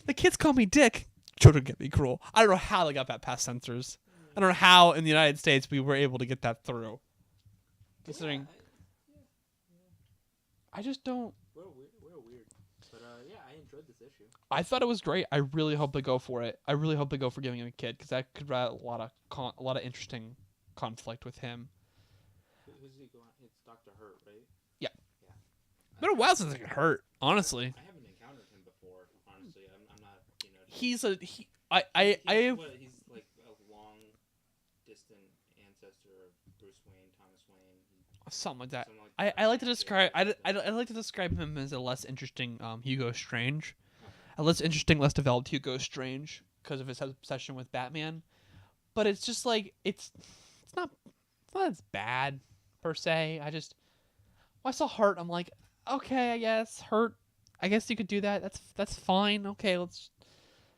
Speaker 1: The kids call me Dick. Children can be cruel. I don't know how they got that past censors. I don't know how in the United States we were able to get that through. Considering, I just don't.
Speaker 2: We're weird. But yeah, I enjoyed this issue.
Speaker 1: I thought it was great. I really hope they go for it. I really hope they go for giving him a kid because that could write a lot of interesting conflict with him.
Speaker 2: Who's he going? It's Dr. Hurt, right?
Speaker 1: Yeah. It's been a while since I got hurt. Honestly.
Speaker 2: I haven't encountered him before. Honestly, I'm not.
Speaker 1: He's like
Speaker 2: a long, distant ancestor of Bruce Wayne, Thomas Wayne.
Speaker 1: something like that.
Speaker 2: Something like
Speaker 1: I like to describe. I like to describe him as a less interesting Hugo Strange, a less interesting, less developed Hugo Strange because of his obsession with Batman. But it's just like it's not as bad per se. When I saw Hurt, I'm like, okay, I guess Hurt. I guess you could do that. That's fine. Okay, let's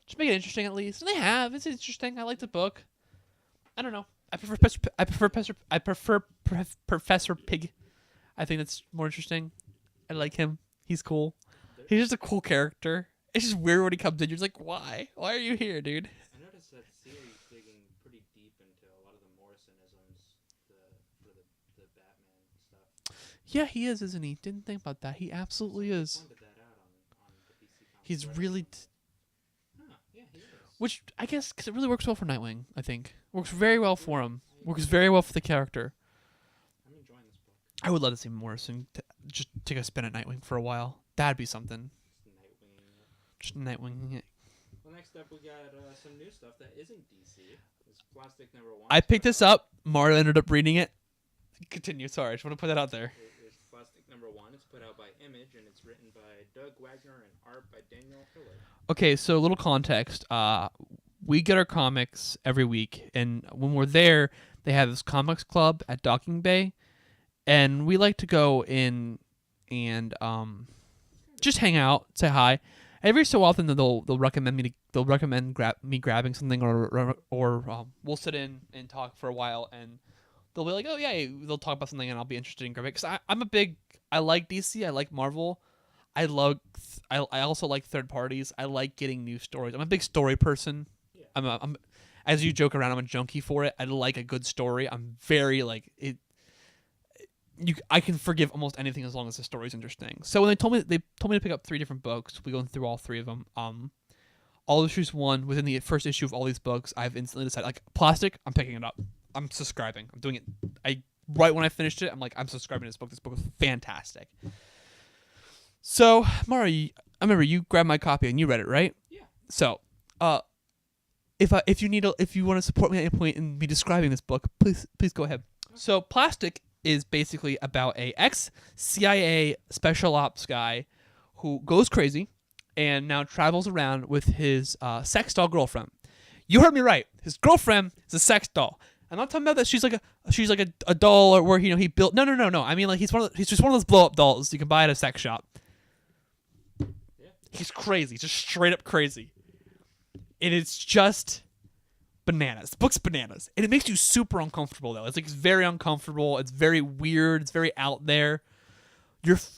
Speaker 1: Just make it interesting at least. And they have. It's interesting. I like the book. I don't know. I prefer Professor Pig. I think that's more interesting. I like him. He's cool. He's just a cool character. It's just weird when he comes in. You're just like, why? Why are you here, dude?
Speaker 2: I noticed that series digging pretty deep into a lot of the Morrison-isms for the Batman stuff.
Speaker 1: Yeah, he is, isn't he? Didn't think about that. He absolutely is.
Speaker 2: Pointed that out on the DC Comics
Speaker 1: He's
Speaker 2: Reddit.
Speaker 1: really...
Speaker 2: Yeah, he is.
Speaker 1: Which, I guess, because it really works well for Nightwing, I think. Works very well for him. Works very well for the character.
Speaker 2: I'm enjoying this book.
Speaker 1: I would love to see Morrison just take a spin at Nightwing for a while. That'd be something. Just Nightwing.
Speaker 2: Well, next up we got some new stuff that isn't DC. It's Plastic #1.
Speaker 1: I picked this up. Mario ended up reading it. Continue. Sorry, I just want to put that out there.
Speaker 2: It's Plastic #1. It's put out by Image, and it's written by Doug Wagner and art by Daniel Hillard.
Speaker 1: Okay, so a little context. We get our comics every week, and when we're there, they have this comics club at Docking Bay, and we like to go in and just hang out, say hi. Every so often, they'll recommend me grabbing something, or we'll sit in and talk for a while, and they'll be like, oh yeah, they'll talk about something, and I'll be interested in grabbing it. Because I like DC, I like Marvel, I also like third parties. I like getting new stories. I'm a big story person. Yeah. I'm as you joke around, I'm a junkie for it. I like a good story. I'm very like it. I can forgive almost anything as long as the story's interesting. So when they told me to pick up 3 different books, we go through all 3 of them. All issues 1 within the first issue of all these books, I've instantly decided like Plastic. I'm picking it up. I'm subscribing. I'm doing it. Right when I finished it, I'm like, I'm subscribing to this book. This book is fantastic. So Mario, I remember you grabbed my copy and you read it, right?
Speaker 2: Yeah.
Speaker 1: So, if you want to support me at any point in me describing this book, please go ahead. Okay. So Plastic is basically about a ex-CIA special ops guy who goes crazy and now travels around with his sex doll girlfriend. You heard me right. His girlfriend is a sex doll. I'm not talking about that she's like a doll or where he built. No. I mean like he's just one of those blow up dolls you can buy at a sex shop. Yeah. He's crazy, just straight up crazy, and it's just bananas. The book's bananas, and it makes you super uncomfortable though. It's very uncomfortable. It's very weird. It's very out there.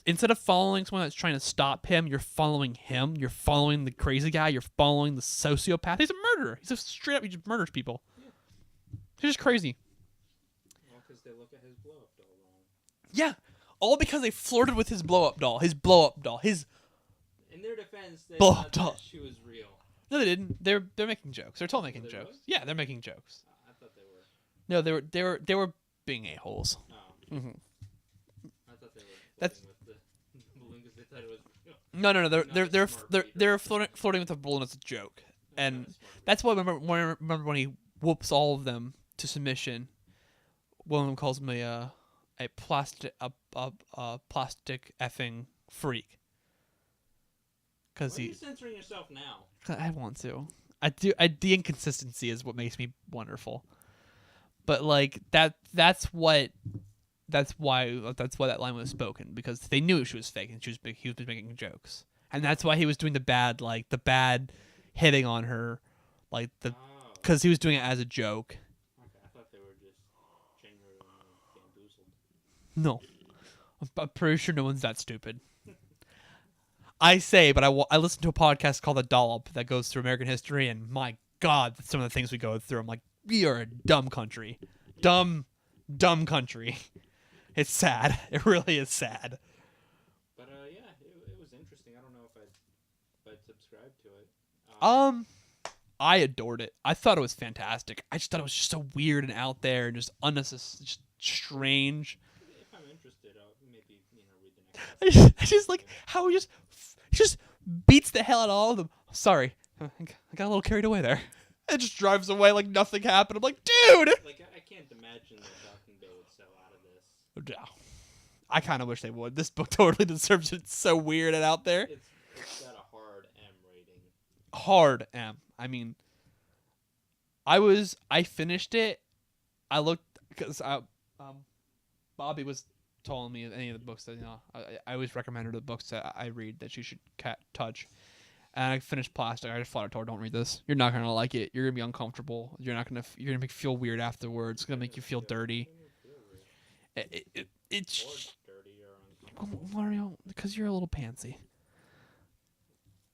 Speaker 1: Instead of following someone that's trying to stop him, you're following him. You're following the crazy guy. You're following the sociopath. He's a murderer. He's a straight up. He just murders people. Yeah. He's just crazy.
Speaker 2: All because they look at his blow up doll wrong.
Speaker 1: Yeah, all because they flirted with his blow up doll.
Speaker 2: In their defense, they
Speaker 1: blow
Speaker 2: thought
Speaker 1: up doll.
Speaker 2: that she was real.
Speaker 1: No, they didn't. They're making jokes. They're totally making jokes.
Speaker 2: Was?
Speaker 1: Yeah, they're making jokes.
Speaker 2: I thought they were.
Speaker 1: No, they were being a-holes.
Speaker 2: Oh.
Speaker 1: Mm-hmm.
Speaker 2: I thought they were flirting with the balloon because they thought it was real.
Speaker 1: No. They're flirting with the balloon as a joke, and that's why I remember when he whoops all of them to submission. One of them calls me a plastic effing freak.
Speaker 2: Why are you censoring yourself now?
Speaker 1: I want to. I do. The inconsistency is what makes me wonderful. But like that's why that line was spoken, because they knew she was fake and he was making jokes, and that's why he was doing the bad hitting on her, because he was doing it as a joke.
Speaker 2: Okay, I thought they were just genuinely bamboozled.
Speaker 1: No, I'm pretty sure no one's that stupid. I say, but I listen to a podcast called The Dollop that goes through American history, and my God, some of the things we go through, I'm like, we are a dumb country. Dumb country. It's sad. It really is sad.
Speaker 2: But, yeah, it was interesting. I don't know if I'd subscribe to it.
Speaker 1: I adored it. I thought it was fantastic. I just thought it was just so weird and out there and just unnecessary, just strange.
Speaker 2: If I'm interested, I'll maybe, read the next
Speaker 1: I just like how he just beats the hell out of all of them. Sorry, I got a little carried away there. It just drives away like nothing happened. I'm like, dude!
Speaker 2: Like, I can't imagine that Docking Bay would sell out of this.
Speaker 1: Yeah. I kind of wish they would. This book totally deserves it. It's so weird and out there.
Speaker 2: It's got a hard M rating.
Speaker 1: Hard M. I mean, I finished it. I looked, because Bobby was telling me any of the books that, I always recommend her the books that I read that she should touch. And I finished Plastic. I just flat out told her, don't read this. You're not gonna like it. You're gonna be uncomfortable. You're gonna make you feel weird afterwards. It's gonna make you feel dirty. It's Mario, because you're a little pansy.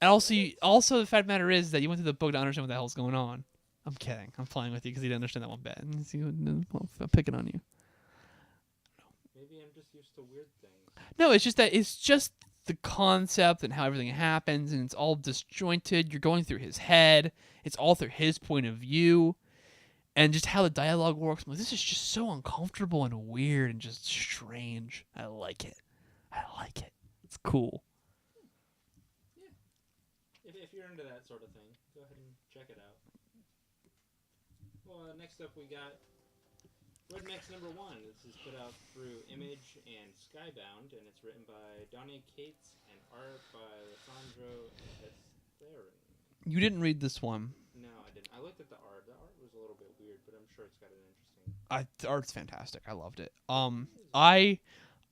Speaker 1: And also the fact of the matter is that you went through the book to understand what the hell's going on. I'm kidding. I'm playing with you because you didn't understand that one bit. I'm picking on you.
Speaker 2: Maybe I'm just used to weird things.
Speaker 1: No, it's just the concept and how everything happens, and it's all disjointed. You're going through his head. It's all through his point of view, and just how the dialogue works. I'm like, this is just so uncomfortable and weird and just strange. I like it. It's cool.
Speaker 2: Yeah. If you're into that sort of thing, go ahead and check it out. Well, next up we got Rednecks #1. This is put out through Image and Skybound, and it's written by Donnie Cates and art by Alessandro Esterin.
Speaker 1: You didn't read this one.
Speaker 2: No, I didn't. I looked at the art. The art was a little bit weird, but I'm sure it's got an interesting.
Speaker 1: The art's fantastic. I loved it.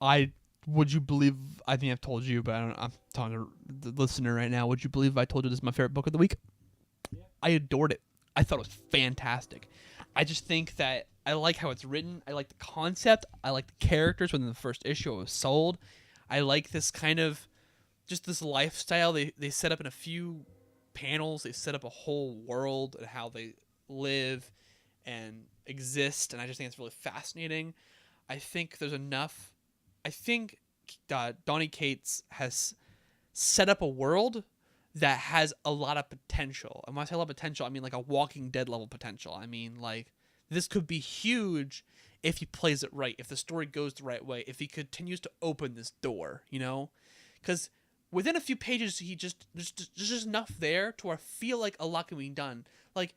Speaker 1: I would you believe? I think I've told you, but I'm talking to the listener right now. Would you believe if I told you this is my favorite book of the week?
Speaker 2: Yeah.
Speaker 1: I adored it. I thought it was fantastic. I just think that I like how it's written. I like the concept. I like the characters within the first issue it was sold. I like this kind of just this lifestyle they set up in a few panels. They set up a whole world and how they live and exist, and I just think it's really fascinating. I think there's enough. I think Donnie Cates has set up a world that has a lot of potential. And when I say a lot of potential, I mean like a Walking Dead level potential. I mean like this could be huge if he plays it right, if the story goes the right way, if he continues to open this door, you know? Because within a few pages, there's just enough there to where I feel like a lot can be done. Like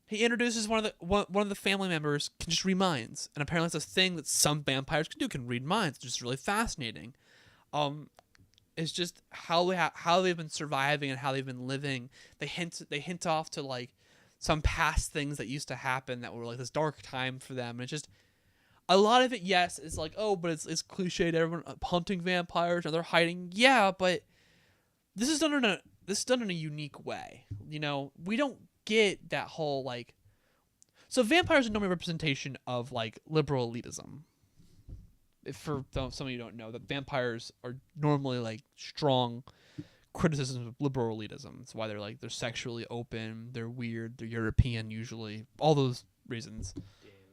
Speaker 1: he introduces one of the family members can just read minds, and apparently it's a thing that some vampires can read minds, which is really fascinating. It's just how they've been surviving and how they've been living. They hint off to like some past things that used to happen that were like this dark time for them. And it's just a lot of it. Yes, it's like but it's cliched. Everyone hunting vampires and they're hiding. Yeah, but this is done in a unique way. You know, we don't get that whole like. So vampires are normally a representation of like liberal elitism. For some of you don't know, that vampires are normally like strong criticisms of liberal elitism. That's why they're sexually open, they're weird, they're European usually, all those reasons.
Speaker 2: Damn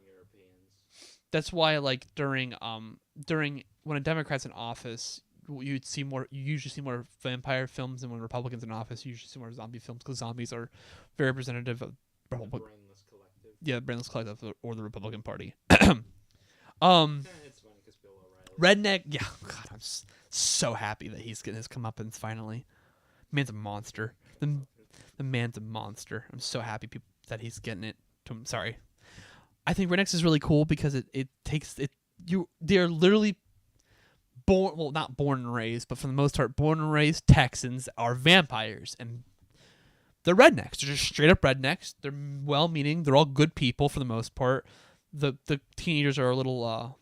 Speaker 2: Europeans.
Speaker 1: That's why like during when a Democrat's in office, you usually see more vampire films, and when Republicans in office, you usually see more zombie films because zombies are very representative of
Speaker 2: the brainless collective.
Speaker 1: Yeah, the brainless collective or the Republican Party.
Speaker 2: It's funny because Bill O'Reilly.
Speaker 1: Redneck, yeah. God, I'm so happy that he's getting his comeuppance finally. Man's a monster. The man's a monster. I'm so happy that he's getting it. Sorry. I think Rednecks is really cool because they're literally not born and raised, but for the most part, born and raised Texans are vampires, and they're rednecks. They're just straight up rednecks. They're well-meaning. They're all good people for the most part. The teenagers are a little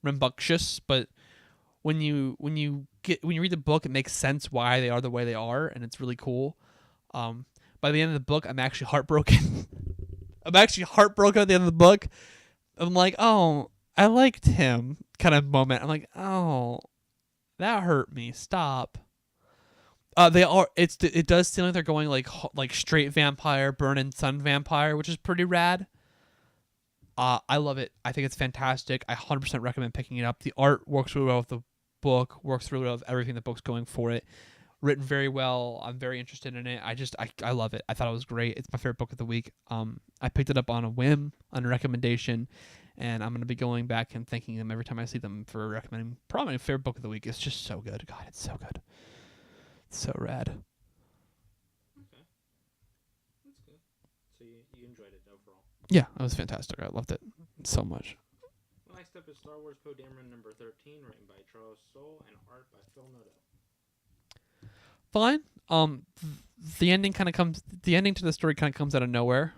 Speaker 1: rambunctious, but when you read the book, it makes sense why they are the way they are, and it's really cool. By the end of the book, I'm actually heartbroken. I'm actually heartbroken at the end of the book. I'm like, oh, I liked him kind of moment. I'm like, oh, that hurt me. Stop. It does seem like they're going like straight vampire, burn and sun vampire, which is pretty rad. I love it. I think it's fantastic. I 100% recommend picking it up. The art works really well with the book, works really well with everything the book's going for it. Written very well. I'm very interested in it. I love it. I thought it was great. It's my favorite book of the week. I picked it up on a whim, on a recommendation, and I'm going to be going back and thanking them every time I see them for recommending probably my favorite book of the week. It's just so good. God, it's so good. It's so rad.
Speaker 2: Okay. That's good. So you enjoyed it overall?
Speaker 1: Yeah, it was fantastic. I loved it so much.
Speaker 2: Well, next up is Star Wars Poe Dameron number 13, written by Charles Soule and art by Phil Noto.
Speaker 1: Fine. The ending to the story kind of comes out of nowhere.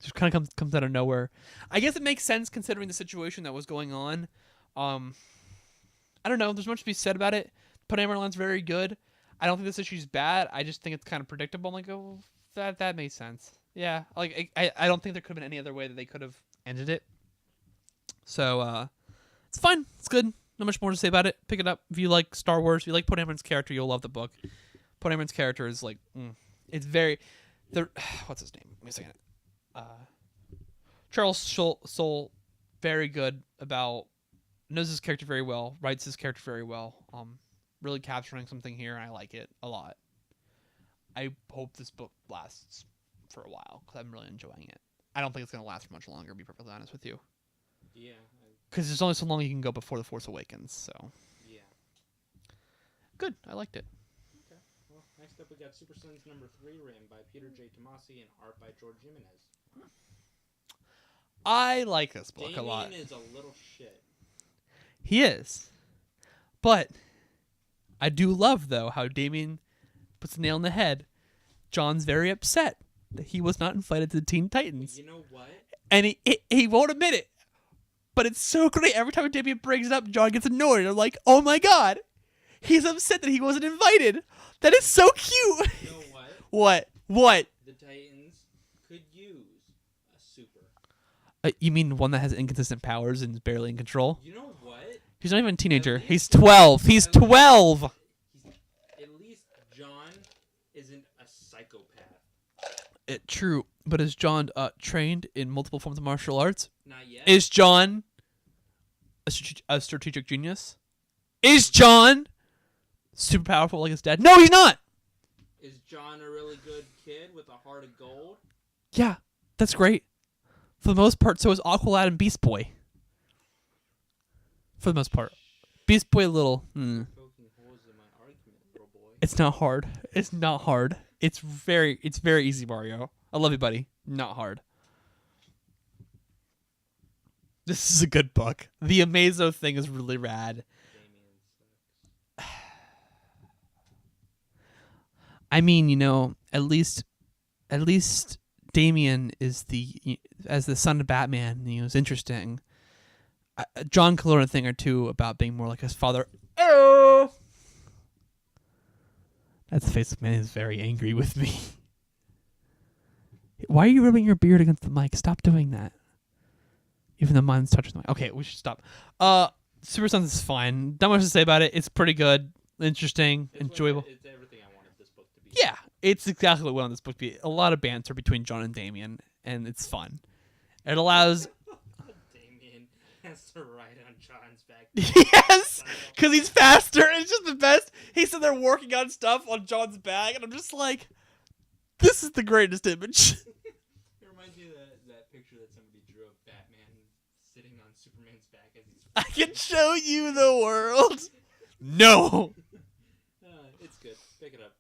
Speaker 1: Just kind of comes out of nowhere. I guess it makes sense considering the situation that was going on. I don't know. There's much to be said about it. Poe Dameron's very good. I don't think this issue's bad. I just think it's kind of predictable. I'm like, oh, that makes sense. Yeah, like I don't think there could have been any other way that they could have ended it. So it's fine. It's good. Not much more to say about it. Pick it up if you like Star Wars. If you like Poe Dameron's character, you'll love the book. Poe Dameron's character is like, it's very. What's his name? Give me a second. Charles Soule, very good about knows his character very well, writes his character very well. Really capturing something here, and I like it a lot. I hope this book lasts for a while because I'm really enjoying it. I don't think it's gonna last for much longer. To be perfectly honest with you.
Speaker 2: Yeah.
Speaker 1: Because there's only so long you can go before The Force Awakens. So.
Speaker 2: Yeah.
Speaker 1: Good. I liked it.
Speaker 2: Okay. Well, next up we got Super Sons #3, written by Peter J. Tomasi and art by George Jimenez.
Speaker 1: I like this book a lot.
Speaker 2: Damien is a little shit.
Speaker 1: He is. But I do love, though, how Damien puts a nail in the head. John's very upset that he was not invited to the Teen Titans.
Speaker 2: You know what?
Speaker 1: And he won't admit it. But it's so great. Every time Damien brings it up, John gets annoyed. I'm like, oh my god. He's upset that he wasn't invited. That is so cute.
Speaker 2: You know what?
Speaker 1: What?
Speaker 2: The Titans could use a super.
Speaker 1: You mean one that has inconsistent powers and is barely in control?
Speaker 2: You know what?
Speaker 1: He's not even a teenager. He's 12. He's 12.
Speaker 2: At least John isn't a psychopath.
Speaker 1: True. But is John trained in multiple forms of martial arts?
Speaker 2: Not yet.
Speaker 1: Is John a strategic genius? Is John super powerful like his dad? No, he's not.
Speaker 2: Is John a really good kid with a heart of gold?
Speaker 1: Yeah, that's great. For the most part, so is Aqualad and Beast Boy. For the most part. Beast Boy little.
Speaker 2: Poking holes in my argument, little boy.
Speaker 1: It's not hard. It's not hard. It's very easy, Mario. I love you, buddy. Not hard. This is a good book. The Amazo thing is really rad. I mean, you know, at least Damien is as the son of Batman. You know, is interesting. John could learn a thing or two about being more like his father. Oh, that's the face of man is very angry with me. Why are you rubbing your beard against the mic? Stop doing that. Even though mine's touching the mic. Okay, we should stop. Super Sons is fine. Not much to say about it. It's pretty good, interesting, enjoyable.
Speaker 2: It's everything I wanted this book to be.
Speaker 1: Yeah, it's exactly what I wanted this book to be. A lot of banter between John and Damien, and it's fun. It allows...
Speaker 2: Damien has to ride on John's back.
Speaker 1: Yes, because he's faster. It's just the best. He's sitting there working on stuff on John's back, and I'm just like, this is the greatest image.
Speaker 2: It reminds me of that picture that somebody drew of Batman sitting on Superman's back as he's...
Speaker 1: I can show you the world. No.
Speaker 2: It's good. Pick it up.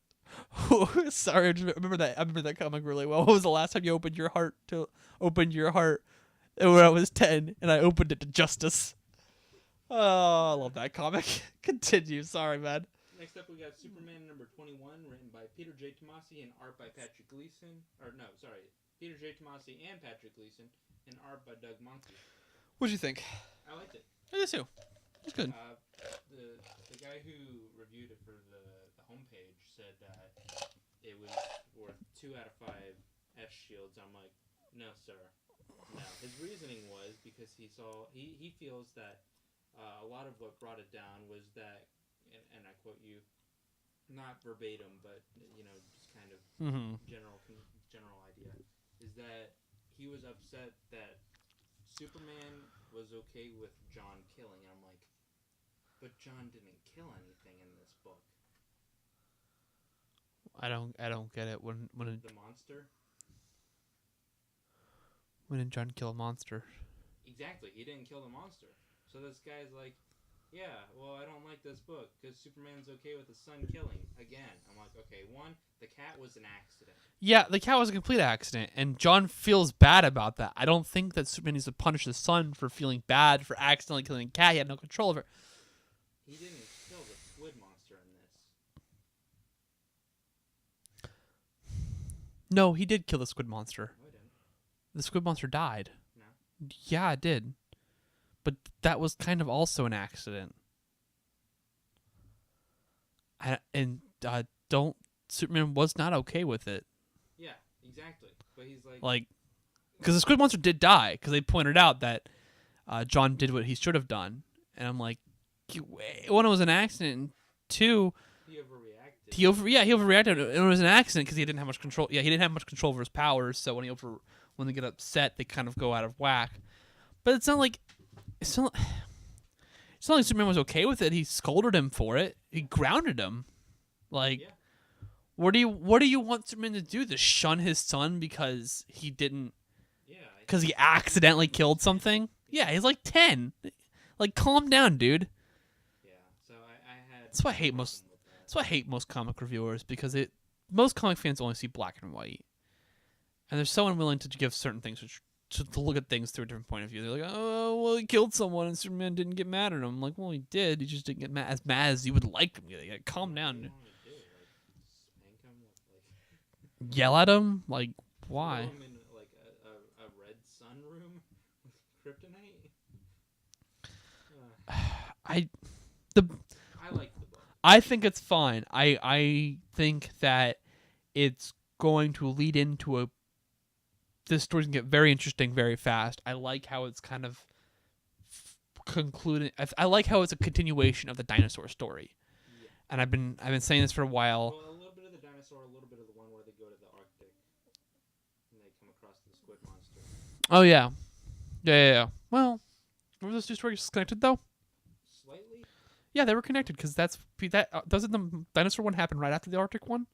Speaker 1: Sorry, I remember that comic really well. When was the last time you opened your heart? When I was 10, and I opened it to justice. Oh, I love that comic. Continue. Sorry, man.
Speaker 2: Next up, we got Superman #21, written by Peter J. Tomasi and art by Patrick Gleason. Peter J. Tomasi and Patrick Gleason, and art by Doug Monkey.
Speaker 1: What'd you think?
Speaker 2: I liked it.
Speaker 1: I did too. It's good.
Speaker 2: The guy who reviewed it for the homepage said that it was worth 2 out of 5 S shields. I'm like, no, sir. No. His reasoning was because he feels that a lot of what brought it down was that, and I quote you, not verbatim, but you know, just kind of general idea, is that he was upset that Superman was okay with John killing. I'm like, but John didn't kill anything in this book.
Speaker 1: I don't get it. When
Speaker 2: The monster?
Speaker 1: When did John kill a monster?
Speaker 2: Exactly, he didn't kill the monster. So this guy's like, yeah, well, I don't like this book because Superman's okay with his son killing again. I'm like, okay, one, the cat was an accident.
Speaker 1: Yeah, the cat was a complete accident, and John feels bad about that. I don't think that Superman needs to punish his son for feeling bad for accidentally killing a cat. He had no control over it.
Speaker 2: He didn't kill the squid monster in this.
Speaker 1: No, he did kill the squid monster.
Speaker 2: No, he didn't.
Speaker 1: The squid monster died.
Speaker 2: No.
Speaker 1: Yeah, it did. But that was kind of also an accident. And don't. Superman was not okay with it.
Speaker 2: Yeah, exactly. But he's
Speaker 1: like, because the Squid Monster did die, because they pointed out that John did what he should have done, and I'm like, one, it was an accident, and two,
Speaker 2: he overreacted.
Speaker 1: He overreacted. It was an accident because he didn't have much control. Yeah, he didn't have much control over his powers. So when they get upset, they kind of go out of whack. But it's not like Superman was okay with it. He scolded him for it. He grounded him. Like, what do you want Superman to do? To shun his son because he didn't?
Speaker 2: Yeah.
Speaker 1: Because he accidentally killed something. Yeah, he's like 10. Like, calm down, dude.
Speaker 2: Yeah. So I had.
Speaker 1: That's why I hate most. That's why I hate most comic reviewers, because most comic fans only see black and white, and they're so unwilling to give certain things, to look at things through a different point of view. They're like, oh, well, he killed someone and Superman didn't get mad at him. I'm like, well, he did. He just didn't get mad as you would like him. You gotta calm down. Yell at him? Like, why?
Speaker 2: Throw him in like a red sun room with kryptonite.
Speaker 1: I
Speaker 2: like the book.
Speaker 1: I think it's fine. I think that it's going to lead into this story's gonna get very interesting very fast. I like how it's kind of concluding. I like how it's a continuation of the dinosaur story. Yeah. And I've been saying this for a while.
Speaker 2: Well, a little bit of the dinosaur, a little bit of the one where they go to the Arctic and they come across the squid monster.
Speaker 1: Oh yeah. Yeah. Well, were those two stories connected though?
Speaker 2: Slightly.
Speaker 1: Yeah, they were connected because doesn't the dinosaur one happen right after the Arctic one?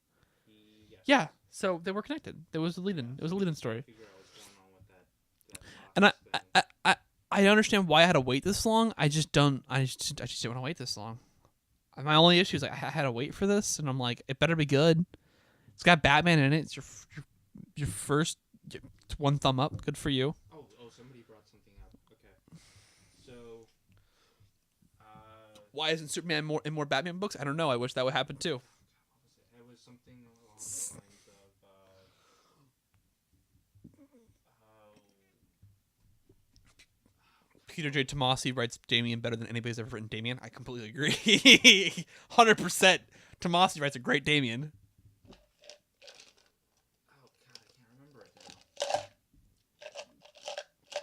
Speaker 2: Yes.
Speaker 1: Yeah, so they were connected. There was a lead-in. It was a lead-in story. And I understand why I had to wait this long. I just don't want to wait this long. My only issue is like I had to wait for this, and I'm like, it better be good. It's got Batman in it. It's your first one thumb up. Good for you.
Speaker 2: Oh, somebody brought something up. Okay, so.
Speaker 1: Why isn't Superman in more Batman books? I don't know. I wish that would happen too.
Speaker 2: It was something along the lines of
Speaker 1: Peter J. Tomasi writes Damian better than anybody's ever written Damian. I completely agree. 100%. Tomasi writes a great Damian.
Speaker 2: Oh God, I can't remember it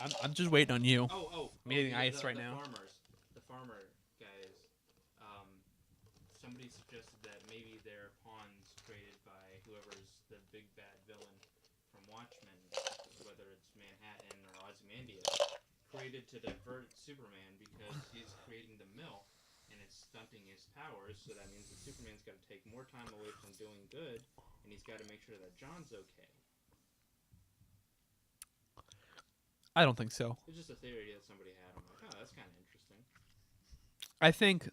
Speaker 2: now.
Speaker 1: I'm just waiting on you.
Speaker 2: I'm
Speaker 1: eating ice right now.
Speaker 2: The farmer guys. Somebody suggested that maybe they're pawns created by whoever's the big bad villain from Watchmen, whether it's Manhattan or Ozymandias, created to divert Superman because he's creating the mill and it's stunting his powers. So that means that Superman's got to take more time away from doing good, and he's got to make sure that John's okay.
Speaker 1: I don't think so.
Speaker 2: It's just a theory that somebody had. I'm like, oh, that's kind of interesting.
Speaker 1: I think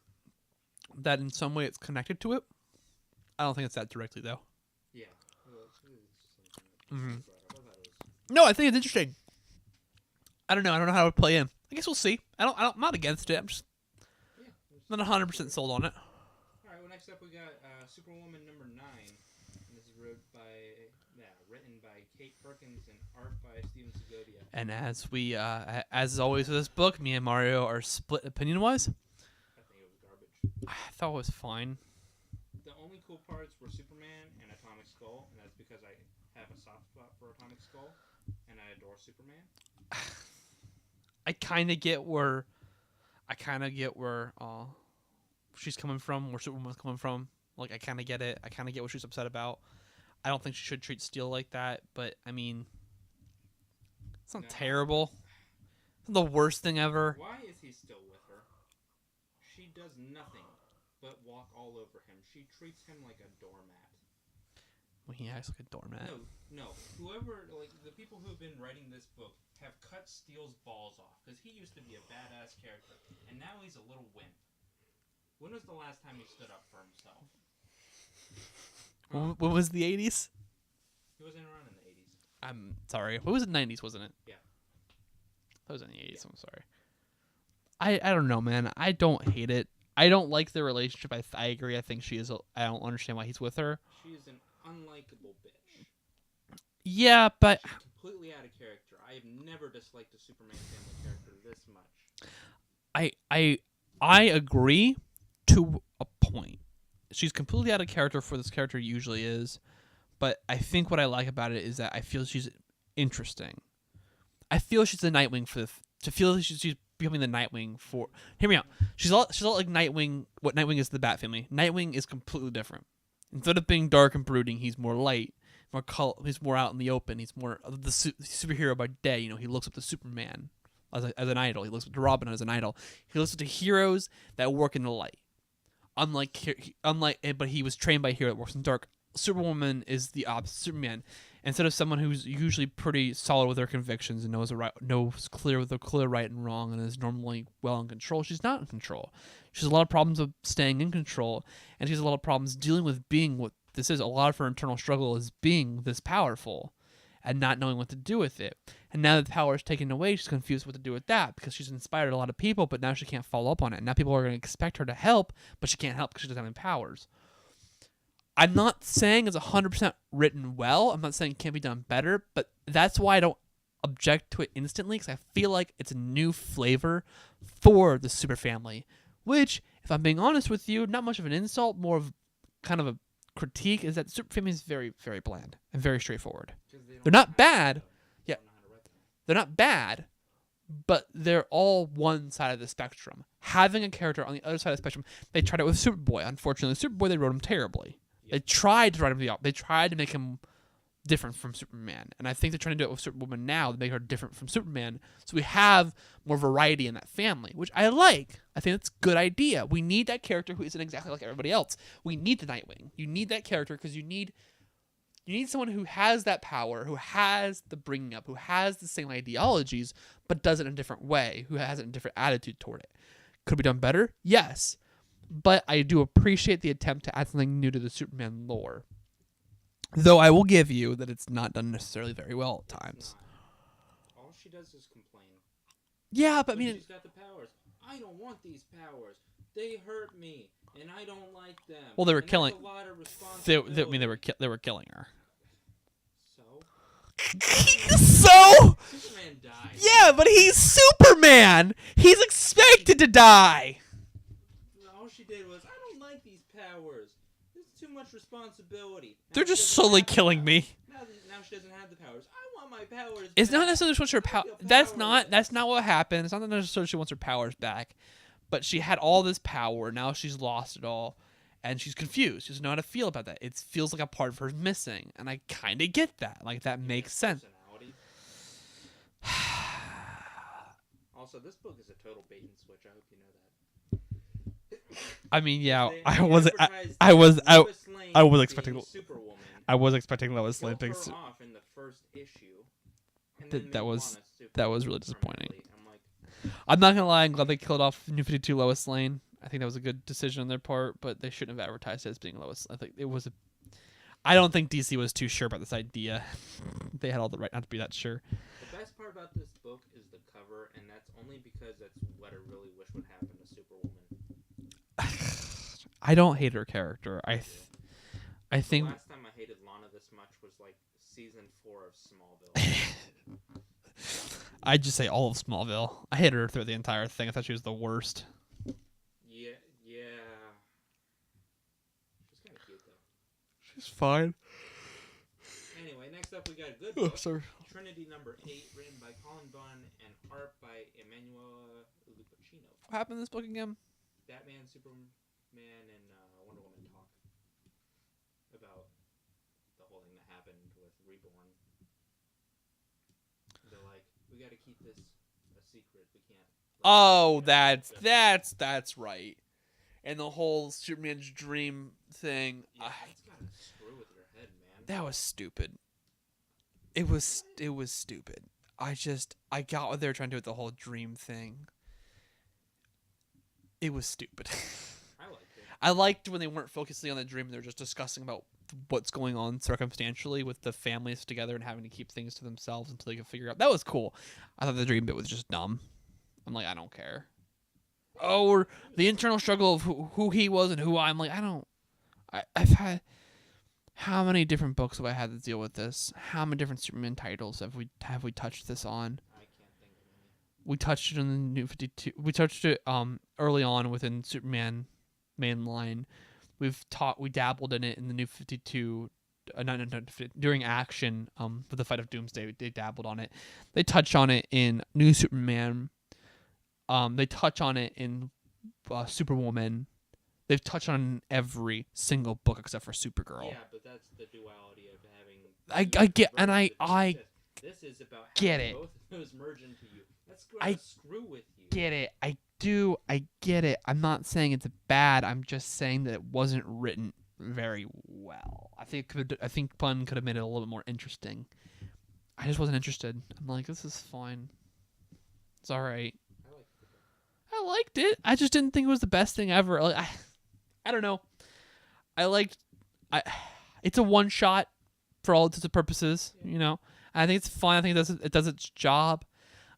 Speaker 1: that in some way it's connected to it. I don't think it's that directly though.
Speaker 2: Yeah.
Speaker 1: No, I think it's interesting. I don't know. I don't know how it would play in. I guess we'll see. I'm not against it. I'm just not 100% sold on it.
Speaker 2: All right. Well, next up we got Superwoman number 9. And this is written by Kate Perkins and art by Steven Segovia.
Speaker 1: And as always with this book, me and Mario are split opinion-wise.
Speaker 2: I think it was garbage.
Speaker 1: I thought it was fine.
Speaker 2: The only cool parts were Superman and Atomic Skull, and that's because I have a soft spot for Atomic Skull, and I adore Superman.
Speaker 1: I kind of get where she's coming from, where Superman's coming from. Like, I kind of get it. I kind of get what she's upset about. I don't think she should treat Steel like that, but I mean, it's not terrible. It's not the worst thing ever.
Speaker 2: Why is he still with her? She does nothing but walk all over him. She treats him like a doormat.
Speaker 1: Well, he acts like a doormat.
Speaker 2: No. Whoever, like, the people who have been writing this book have cut Steel's balls off, because he used to be a badass character, and now he's a little wimp. When was the last time he stood up for himself?
Speaker 1: What was the 80s?
Speaker 2: He wasn't around in the 80s.
Speaker 1: I'm sorry. What was the 90s, wasn't it?
Speaker 2: Yeah.
Speaker 1: That was in the 80s, yeah. I'm sorry. I don't know, man. I don't hate it. I don't like their relationship. I agree. I think she is. I don't understand why he's with her.
Speaker 2: She is an unlikable bitch.
Speaker 1: Yeah, but
Speaker 2: she's completely out of character. I have never disliked a Superman family character this much.
Speaker 1: I agree to a point. she's completely out of character for this character usually is, but I think what I like about it is that I feel she's interesting. I feel she's the Nightwing to feel she's becoming the Nightwing for. Hear me out. She's a lot like Nightwing. What Nightwing is to the Bat family. Nightwing is completely different. Instead of being dark and brooding, he's more light, more color. He's more out in the open. He's more the superhero by day. You know, he looks up to Superman as an idol. He looks up to Robin as an idol. He looks up to heroes that work in the light. But he was trained by a hero that works in dark. Superwoman is the opposite. Superman, instead of someone who's usually pretty solid with their convictions and knows clear right and wrong and is normally well in control, she's not in control. She has a lot of problems with staying in control, and she has a lot of problems dealing with being what this is. A lot of her internal struggle is being this powerful and not knowing what to do with it. And now that the power is taken away, she's confused what to do with that because she's inspired a lot of people, but now she can't follow up on it. Now people are going to expect her to help, but she can't help because she doesn't have any powers. I'm not saying it's 100% written well. I'm not saying it can't be done better, but that's why I don't object to it instantly, because I feel like it's a new flavor for the super family, which, if I'm being honest with you, not much of an insult, more of kind of a critique, is that the super family is very, very bland and very straightforward. They're not bad. Yeah. They're not bad, but they're all one side of the spectrum. Having a character on the other side of the spectrum, they tried it with Superboy. Unfortunately, Superboy, they wrote him terribly. They tried to write him they tried to make him different from Superman. And I think they're trying to do it with Superwoman now to make her different from Superman. So we have more variety in that family, which I like. I think that's a good idea. We need that character who isn't exactly like everybody else. We need the Nightwing. You need that character because you need someone who has that power, who has the bringing up, who has the same ideologies, but does it in a different way, who has a different attitude toward it. Could be done better? Yes. But I do appreciate the attempt to add something new to the Superman lore. Though I will give you that it's not done necessarily very well at times.
Speaker 2: All she does is complain.
Speaker 1: Yeah, but I mean...
Speaker 2: She's got the powers. I don't want these powers. They hurt me, and I don't like them.
Speaker 1: Well, they were killing...
Speaker 2: A lot of responsibility.
Speaker 1: They were killing her.
Speaker 2: So?
Speaker 1: So?
Speaker 2: Superman died.
Speaker 1: Yeah, but he's Superman! He's expected to die!
Speaker 2: All she did was, I don't like these powers. There's too much responsibility.
Speaker 1: They're just slowly killing me.
Speaker 2: Now she doesn't have the powers. I want my powers
Speaker 1: It's
Speaker 2: back.
Speaker 1: not necessarily she wants her power. That's not what happened. It's not necessarily she wants her powers back. But she had all this power. Now she's lost it all. And she's confused. She doesn't know how to feel about that. It feels like a part of her is missing. And I kind of get that. Like, that makes sense.
Speaker 2: Also, this book is a total bait and switch. I hope you know that.
Speaker 1: I mean, yeah, I was expecting
Speaker 2: Superwoman.
Speaker 1: I was expecting Lois Lane to
Speaker 2: off in the first issue. And
Speaker 1: that was really disappointing.
Speaker 2: I'm
Speaker 1: I'm not gonna lie, I'm glad they killed off New 52 Lois Lane. I think that was a good decision on their part, but they shouldn't have advertised it as being Lois. I think it was I don't think DC was too sure about this idea. They had all the right not to be that sure.
Speaker 2: The best part about this book is the cover, and that's only because that's what I really wish would happen to Superwoman.
Speaker 1: I don't hate her character. I think
Speaker 2: the last time I hated Lana this much was like season 4 of Smallville.
Speaker 1: I'd just say all of Smallville. I hated her through the entire thing. I thought she was the worst.
Speaker 2: Yeah. She's kind of cute though.
Speaker 1: She's fine.
Speaker 2: Anyway, next up we got a good book.
Speaker 1: Sorry.
Speaker 2: Trinity number 8, written by Colin Bunn and art by Emmanuel Lupacino.
Speaker 1: What happened in this book again?
Speaker 2: Batman, Superman, and Wonder Woman talk about the whole thing that happened with Reborn. They're like, we got to keep this a secret. We can't.
Speaker 1: Oh, that's right. And the whole Superman's dream thing.
Speaker 2: Yeah, that's gotta screw with your head, man.
Speaker 1: That was stupid. It was stupid. I got what they were trying to do with the whole dream thing. It was stupid.
Speaker 2: I liked it.
Speaker 1: I liked when they weren't focusing on the dream. They were just discussing about what's going on circumstantially with the families together and having to keep things to themselves until they could figure out. That was cool. I thought the dream bit was just dumb. I'm like, I don't care. Oh, or the internal struggle of who he was and who I'm like, I've had... How many different books have I had to deal with this? How many different Superman titles have we touched this on?
Speaker 2: I can't think of any.
Speaker 1: We touched it in the New 52. We touched it early on within Superman mainline. We dabbled in it in the New 52. During action, with the fight of Doomsday, they dabbled on it. They touch on it in New Superman. They touch on it in Superwoman. They've touched on every single book except for Supergirl.
Speaker 2: Yeah, but that's the duality of having.
Speaker 1: I get, and I
Speaker 2: This is about
Speaker 1: get
Speaker 2: having
Speaker 1: it.
Speaker 2: both of those merge into you. That's going
Speaker 1: I
Speaker 2: to screw with you.
Speaker 1: get it. I do. I get it. I'm not saying it's bad. I'm just saying that it wasn't written very well. I think Pun could have made it a little bit more interesting. I just wasn't interested. I'm like, this is fine. It's all right. I liked it. I just didn't think it was the best thing ever. Like, I don't know. It's a one shot for all intents and purposes, you know. I think it's fine. I think it does its job.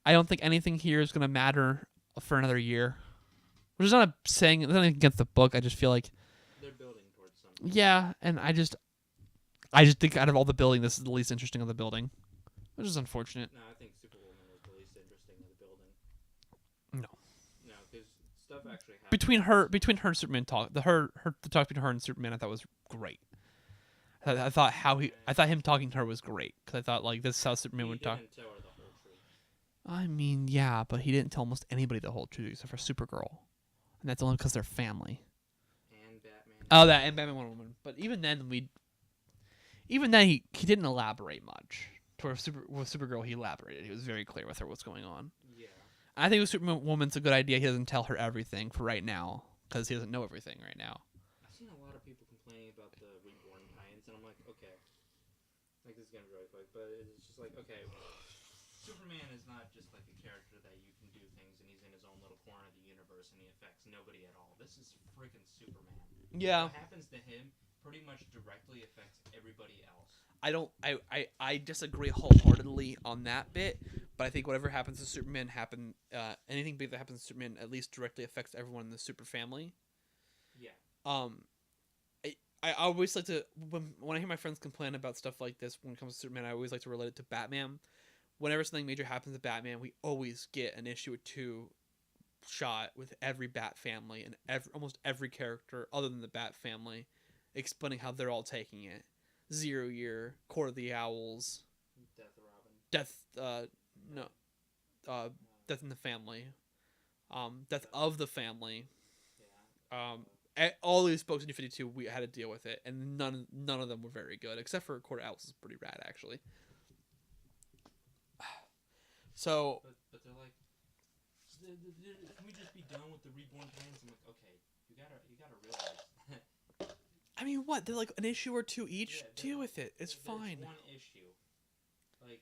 Speaker 1: I don't think anything here is gonna matter for another year. Which is not saying it's nothing against the book. I just feel like
Speaker 2: they're building towards something.
Speaker 1: Yeah, and I just think out of all the building, this is the least interesting of the building, which is unfortunate.
Speaker 2: No, I think Superwoman was the least interesting of the building.
Speaker 1: No,
Speaker 2: because stuff actually happened.
Speaker 1: Between her and Superman talk, the talk between her and Superman, I thought was great. I thought him talking to her was great because I thought like this is how Superman would talk.
Speaker 2: He didn't tell her the whole truth.
Speaker 1: I mean, yeah, but he didn't tell almost anybody the whole truth except for Supergirl, and that's only because they're family.
Speaker 2: And Batman.
Speaker 1: Oh, that and Batman Wonder Woman. But even then he didn't elaborate much. With Supergirl, he elaborated. He was very clear with her what's going on.
Speaker 2: Yeah.
Speaker 1: I think with Superwoman's a good idea. He doesn't tell her everything for right now because he doesn't know everything right now.
Speaker 2: I've seen a lot of people complaining about the Reborn tie-ins, and I'm like, okay. Like, this is going to be really quick, but it's just like, okay, Superman is not just like a character that you can do things and he's in his own little corner of the universe and he affects nobody at all. This is freaking Superman.
Speaker 1: Yeah.
Speaker 2: What happens to him pretty much directly affects everybody else.
Speaker 1: I disagree wholeheartedly on that bit, but I think whatever happens to Superman anything big that happens to Superman at least directly affects everyone in the super family.
Speaker 2: Yeah.
Speaker 1: I always like to when I hear my friends complain about stuff like this when it comes to Superman, I always like to relate it to Batman. Whenever something major happens to Batman, we always get an issue or two shot with every Bat family and almost every character other than the Bat family explaining how they're all taking it. 0 Year, Court of the Owls, Death in the Family, Death of the Family. All these books in New 52, we had to deal with it, and none of them were very good, except for Court of Owls is pretty rad, actually. So,
Speaker 2: but they're like, can we just be done with the Reborn times? I'm like, okay, you gotta realize.
Speaker 1: I mean, what? They're like an issue or two each.
Speaker 2: Yeah,
Speaker 1: deal with it. It's fine.
Speaker 2: It's one issue. Like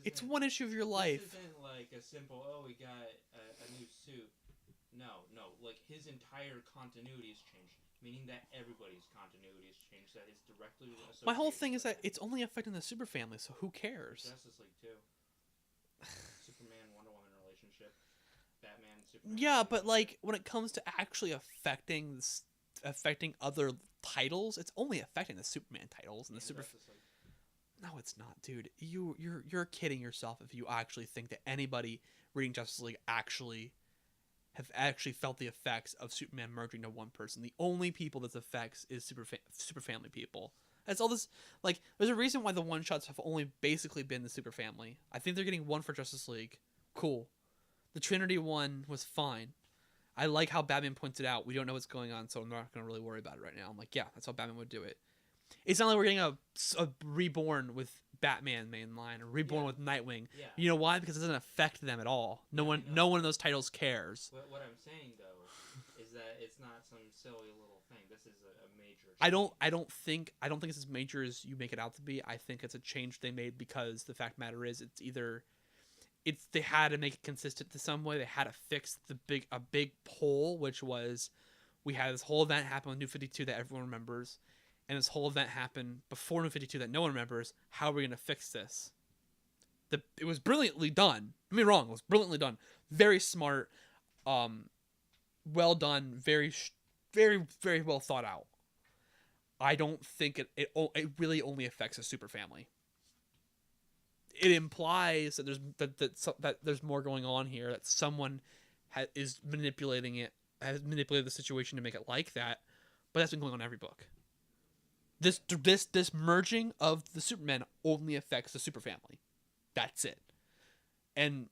Speaker 1: it's one issue of your life.
Speaker 2: This isn't like a simple. Oh, we got a new suit. No. Like his entire continuity has changed, meaning that everybody's continuity has changed. That is directly.
Speaker 1: My whole thing is that it's only affecting the super family, so who cares?
Speaker 2: Justice League 2. Superman Wonder Woman relationship. Batman Superman.
Speaker 1: Yeah, but like when it comes to actually affecting other titles, it's only affecting the Superman titles and the super. No, it's not, dude. You're kidding yourself if you actually think that anybody reading Justice League have felt the effects of Superman merging to one person. The only people this affects is super family people. That's all this. Like, there's a reason why the one shots have only basically been the super family. I think they're getting one for Justice League. Cool. The Trinity one was fine. I like how Batman pointed out we don't know what's going on, so I'm not going to really worry about it right now. I'm like, yeah, that's how Batman would do it. It's not like we're getting a Reborn with Batman mainline or Reborn with Nightwing. Yeah. You know why? Because it doesn't affect them at all. No one in those titles cares.
Speaker 2: What I'm saying though is that it's not some silly little thing. This is a major change.
Speaker 1: I don't think it's as major as you make it out to be. I think it's a change they made because the fact of the matter is they had to make it consistent to some way. They had to fix a big pull, which was we had this whole event happen with New 52 that everyone remembers, and this whole event happened before New 52 that no one remembers. How are we going to fix this? It was brilliantly done. Don't get me wrong. It was brilliantly done. Very smart. Well done. Very, very, very well thought out. I don't think it really only affects a super family. It implies that there's more going on here. That someone is manipulating it, has manipulated the situation to make it like that. but that's been going on in every book. This merging of the Superman only affects the super family. That's it. And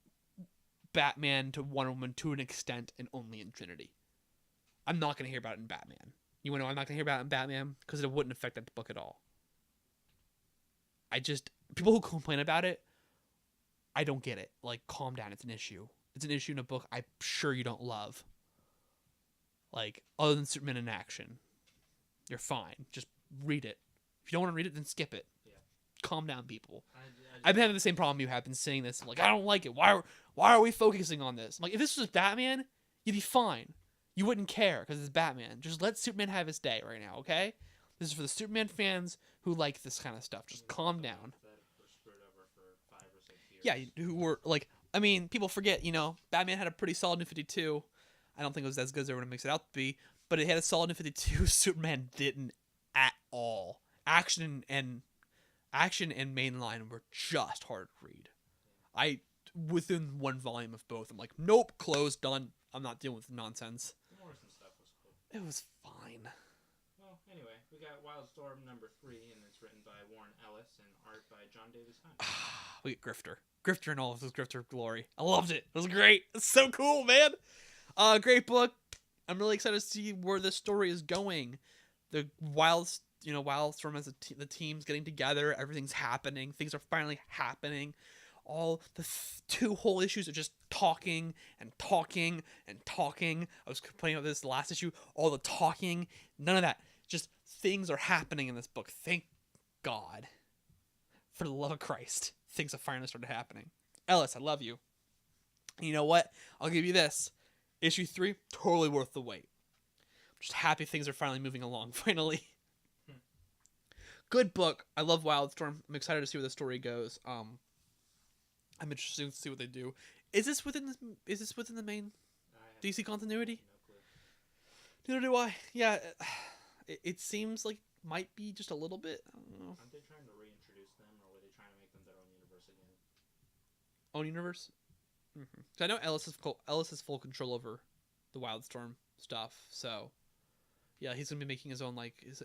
Speaker 1: Batman to Wonder Woman to an extent, and only in Trinity. I'm not going to hear about it in Batman. You want to know I'm not going to hear about it in Batman? Because it wouldn't affect that book at all. People who complain about it, I don't get it. Like, calm down. It's an issue. It's an issue in a book I'm sure you don't love. Like, other than Superman in action. You're fine. Just read it. If you don't want to read it, then skip it. Yeah. Calm down, people. I've been having the same problem you have been saying this. I'm like, I don't like it. Why are we focusing on this? I'm like, if this was Batman, you'd be fine. You wouldn't care because it's Batman. Just let Superman have his day right now, okay? This is for the Superman fans who like this kind of stuff. Just calm down. Yeah, who were like, I mean, people forget, Batman had a pretty solid New 52. I don't think it was as good as everyone makes it out to be, but it had a solid New 52. Superman didn't at all. Action and mainline were just hard to read. Within one volume of both, I'm like, nope, closed, done. I'm not dealing with nonsense.
Speaker 2: The Morrison stuff was cool.
Speaker 1: It was fine.
Speaker 2: Well, anyway, we got Wildstorm #3, and it's written by Warren Ellis and art by John Davis Hunt.
Speaker 1: We get Grifter in all of his Grifter glory. I loved it. It was great. It's so cool, man. Great book. I'm really excited to see where this story is going. The Wildstorm as the team's getting together. Everything's happening. Things are finally happening. All the 2 whole issues are just talking and talking and talking. I was complaining about this last issue. All the talking, none of that. Just things are happening in this book. Thank God. For the love of Christ, things have finally started happening. Ellis, I love you. And you know what? I'll give you this. Issue 3, totally worth the wait. I'm just happy things are finally moving along, finally. Good book. I love Wildstorm. I'm excited to see where the story goes. I'm interested to see what they do. Is this within the main DC continuity?
Speaker 2: No clue.
Speaker 1: Neither do I. Yeah, it seems like might be just a little bit. I don't know.
Speaker 2: Aren't they trying to reintroduce them, or were they trying to make them their own universe again?
Speaker 1: Own universe? Mm-hmm. So I know Ellis has full control over the Wildstorm stuff. So yeah, he's gonna be making his own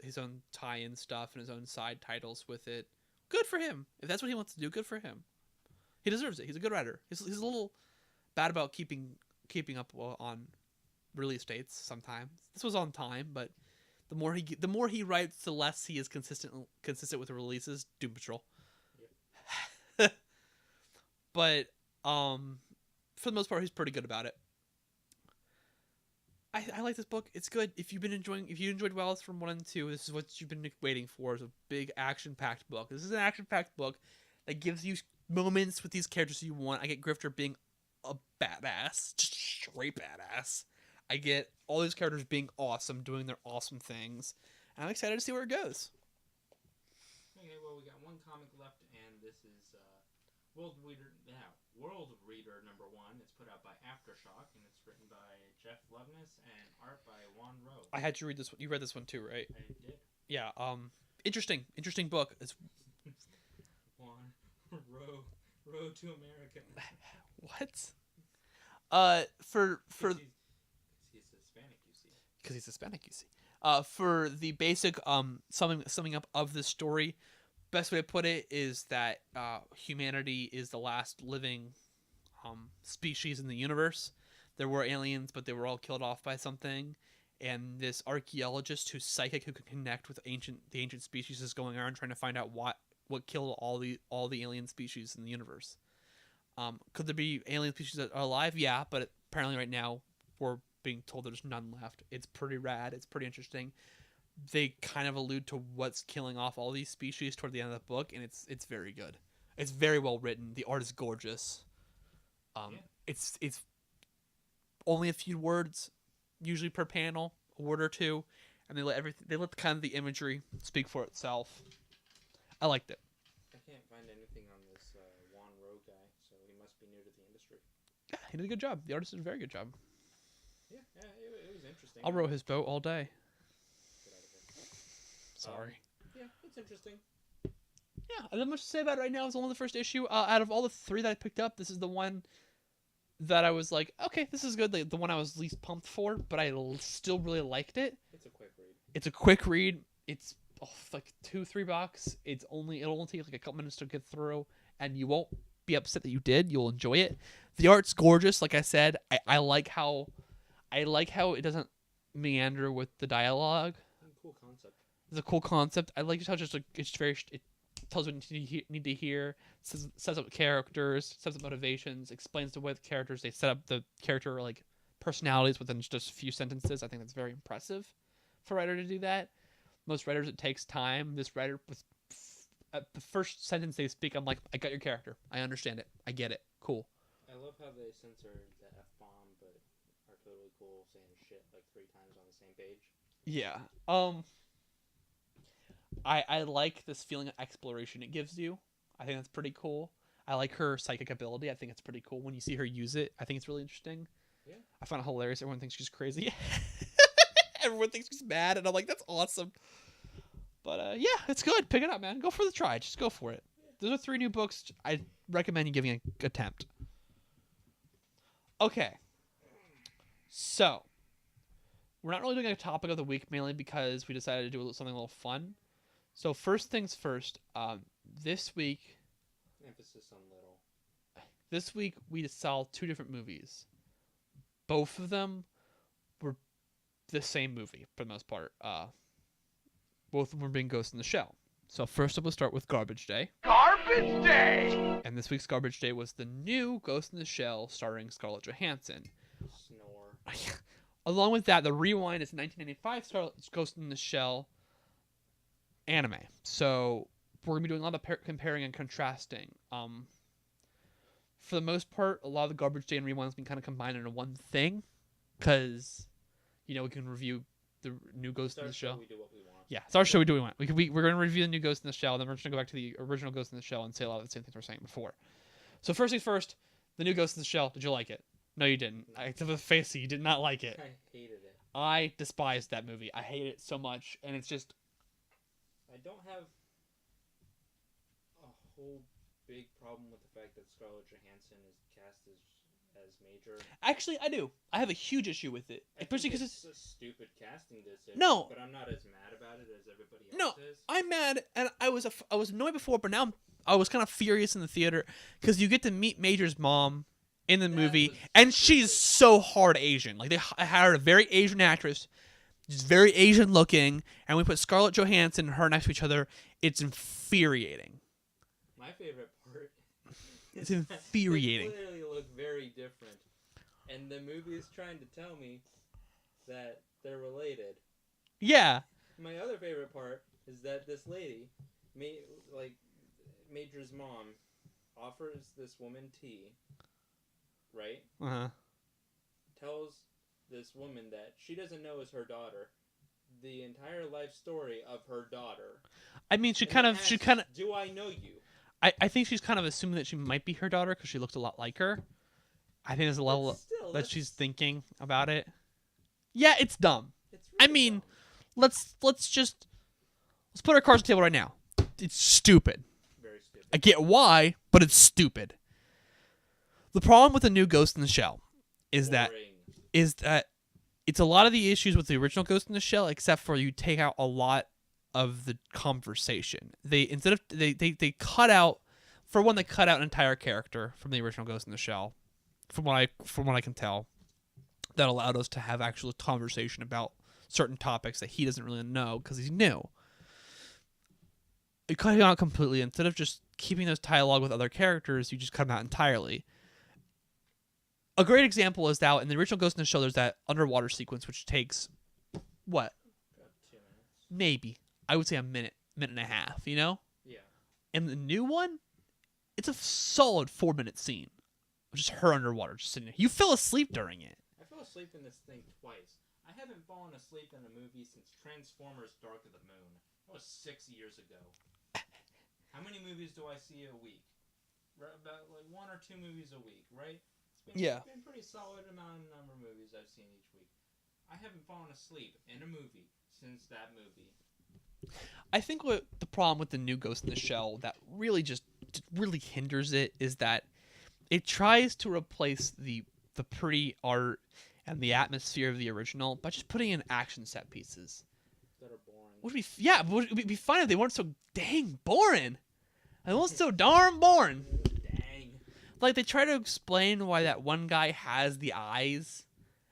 Speaker 1: his own tie-in stuff and his own side titles with it. Good for him. If that's what he wants to do, good for him. He deserves it. He's a good writer. He's a little bad about keeping up on release dates sometimes. This was on time, but the more he writes, the less he is consistent with the releases. Doom Patrol. Yep. But for the most part, he's pretty good about it. I like this book. It's good. If you enjoyed Wells from 1 and 2, this is what you've been waiting for. It's a big action-packed book. This is an action-packed book that gives you moments with these characters you want. I get Grifter being a badass, just straight badass. I get all these characters being awesome, doing their awesome things. And I'm excited to see where it goes.
Speaker 2: Okay, well, we got one comic left, and this is World Reader #1. It's put out by Aftershock, and it's written by Jeff Loveness and art by Juan Rowe.
Speaker 1: I had to read this one. You read this one too, right?
Speaker 2: I did.
Speaker 1: Yeah. Interesting book. It's
Speaker 2: Juan Rowe to America.
Speaker 1: What? For
Speaker 2: he's Hispanic, you see.
Speaker 1: Because he's Hispanic, you see. For the basic summing up of this story, best way to put it is that humanity is the last living species in the universe. There were aliens, but they were all killed off by something. And this archaeologist who's psychic, who can connect with the ancient species, is going around trying to find out what killed all the alien species in the universe. Could there be alien species that are alive? Yeah, but apparently right now we're being told there's none left. It's pretty rad. It's pretty interesting. They kind of allude to what's killing off all these species toward the end of the book, and it's very good. It's very well written. The art is gorgeous. It's only a few words, usually per panel, a word or two, and they let kind of the imagery speak for itself. I liked it.
Speaker 2: I can't find anything on this Juan Rowe guy, so he must be new to the industry.
Speaker 1: Yeah, he did a good job. The artist did a very good job.
Speaker 2: Yeah, it was interesting.
Speaker 1: I'll row his boat all day.
Speaker 2: Get out of here.
Speaker 1: Sorry.
Speaker 2: Yeah, it's interesting.
Speaker 1: Yeah, I don't have much to say about it right now. It's only the first issue. Out of all the 3 that I picked up, this is the one that I was like, okay, this is good. The one I was least pumped for, but I still really liked it.
Speaker 2: It's a quick read.
Speaker 1: It's a quick read. It's like $2-3. It'll only take like a couple minutes to get through, and you won't be upset that you did. You'll enjoy it. The art's gorgeous. Like I said, I like how it doesn't meander with the dialogue.
Speaker 2: Cool concept.
Speaker 1: It's a cool concept. I like just how just like it's very. It tells what you need to hear. Sets up characters. Sets up motivations. Explains the way the characters. They set up the character like personalities within just a few sentences. I think that's very impressive for a writer to do that. Most writers, it takes time. This writer, at the first sentence they speak, I'm like, I got your character. I understand it. I get it. Cool.
Speaker 2: I love how they censor the F-bomb, but are totally cool saying shit like 3 times on the same page.
Speaker 1: Yeah. I like this feeling of exploration it gives you. I think that's pretty cool. I like her psychic ability. I think it's pretty cool. When you see her use it, I think it's really interesting.
Speaker 2: Yeah.
Speaker 1: I find it hilarious. Everyone thinks she's crazy. Everyone thinks she's mad, and I'm like, that's awesome. But yeah, it's good. Pick it up, man. Go for the try. Just go for it. Those are 3 new books I recommend you giving an attempt. Okay. So, we're not really doing a topic of the week, mainly because we decided to do something a little fun. So first things first, this week...
Speaker 2: Emphasis on little.
Speaker 1: This week, we saw 2 different movies. Both of them were the same movie, for the most part. Both of them were being Ghost in the Shell. So first up, we'll start with Garbage Day. Garbage Day! And this week's Garbage Day was the new Ghost in the Shell starring Scarlett Johansson.
Speaker 2: Snore.
Speaker 1: Along with that, the Rewind is 1995 Ghost in the Shell anime. So we're going to be doing a lot of comparing and contrasting. For the most part, a lot of the Garbage Day and Rewind has been kind of combined into one thing. Because, we can review the new Ghost in the Shell.
Speaker 2: We do what we want.
Speaker 1: Yeah, it's our show. We do what we want. We're going to review the new Ghost in the Shell, then we're just going to go back to the original Ghost in the Shell and say a lot of the same things we were saying before. So first things first, the new Ghost in the Shell. Did you like it? No, you didn't.
Speaker 2: No.
Speaker 1: I to the face, you did not like it.
Speaker 2: I hated it.
Speaker 1: I despised that movie. I hate it so much, and it's just...
Speaker 2: I don't have a whole big problem with the fact that Scarlett Johansson is cast as Major.
Speaker 1: Actually, I do. I have a huge issue with it, especially because
Speaker 2: it's a stupid casting decision.
Speaker 1: No,
Speaker 2: but I'm not as mad about it as everybody else
Speaker 1: no,
Speaker 2: is.
Speaker 1: I'm mad, and I was annoyed before, but now I was kind of furious in the theater because you get to meet Major's mom in the movie, and she's so hard Asian. Like, they hired a very Asian actress, just very Asian looking, and we put Scarlett Johansson and her next to each other. It's infuriating.
Speaker 2: My favorite part.
Speaker 1: It's infuriating.
Speaker 2: They clearly look very different, and the movie is trying to tell me that they're related.
Speaker 1: Yeah.
Speaker 2: My other favorite part is that this lady, Major's mom, offers this woman tea, right?
Speaker 1: Uh-huh.
Speaker 2: Tells this woman that she doesn't know is her daughter, the entire life story of her daughter.
Speaker 1: I mean, she kind of...
Speaker 2: Do I know you?
Speaker 1: I think she's kind of assuming that she might be her daughter because she looks a lot like her. I think there's a level that she's thinking about it. Yeah, it's dumb.
Speaker 2: It's really
Speaker 1: I mean,
Speaker 2: dumb.
Speaker 1: let's put our cards on the table right now. It's stupid.
Speaker 2: Very stupid.
Speaker 1: I get why, but it's stupid. The problem with the new Ghost in the Shell is that it's a lot of the issues with the original Ghost in the Shell, except for you take out a lot of the conversation. They cut out, for one, they cut out an entire character from the original Ghost in the Shell, from what I can tell, that allowed us to have actual conversation about certain topics that he doesn't really know because he's new. You cut him out completely. Instead of just keeping those dialogue with other characters, you just cut him out entirely. A great example is that in the original Ghost in the Shell, there's that underwater sequence which takes what?
Speaker 2: About 2 minutes.
Speaker 1: Maybe. I would say a minute and a half, Yeah. And the new one, it's a solid 4-minute scene. Just her underwater, just sitting there. You fell asleep during it.
Speaker 2: I fell asleep in this thing twice. I haven't fallen asleep in a movie since Transformers Dark of the Moon. That was 6 years ago. How many movies do I see a week? About 1 or 2 movies a week, right? It's been pretty solid amount of number of movies I've seen each week. I haven't fallen asleep in a movie since that movie.
Speaker 1: I think what the problem with the new Ghost in the Shell that really hinders it is that it tries to replace the pretty art and the atmosphere of the original by just putting in action set pieces.
Speaker 2: that are boring.
Speaker 1: Would be fun if they weren't so dang boring. They weren't so darn boring.
Speaker 2: Dang.
Speaker 1: Like, they try to explain why that one guy has the eyes.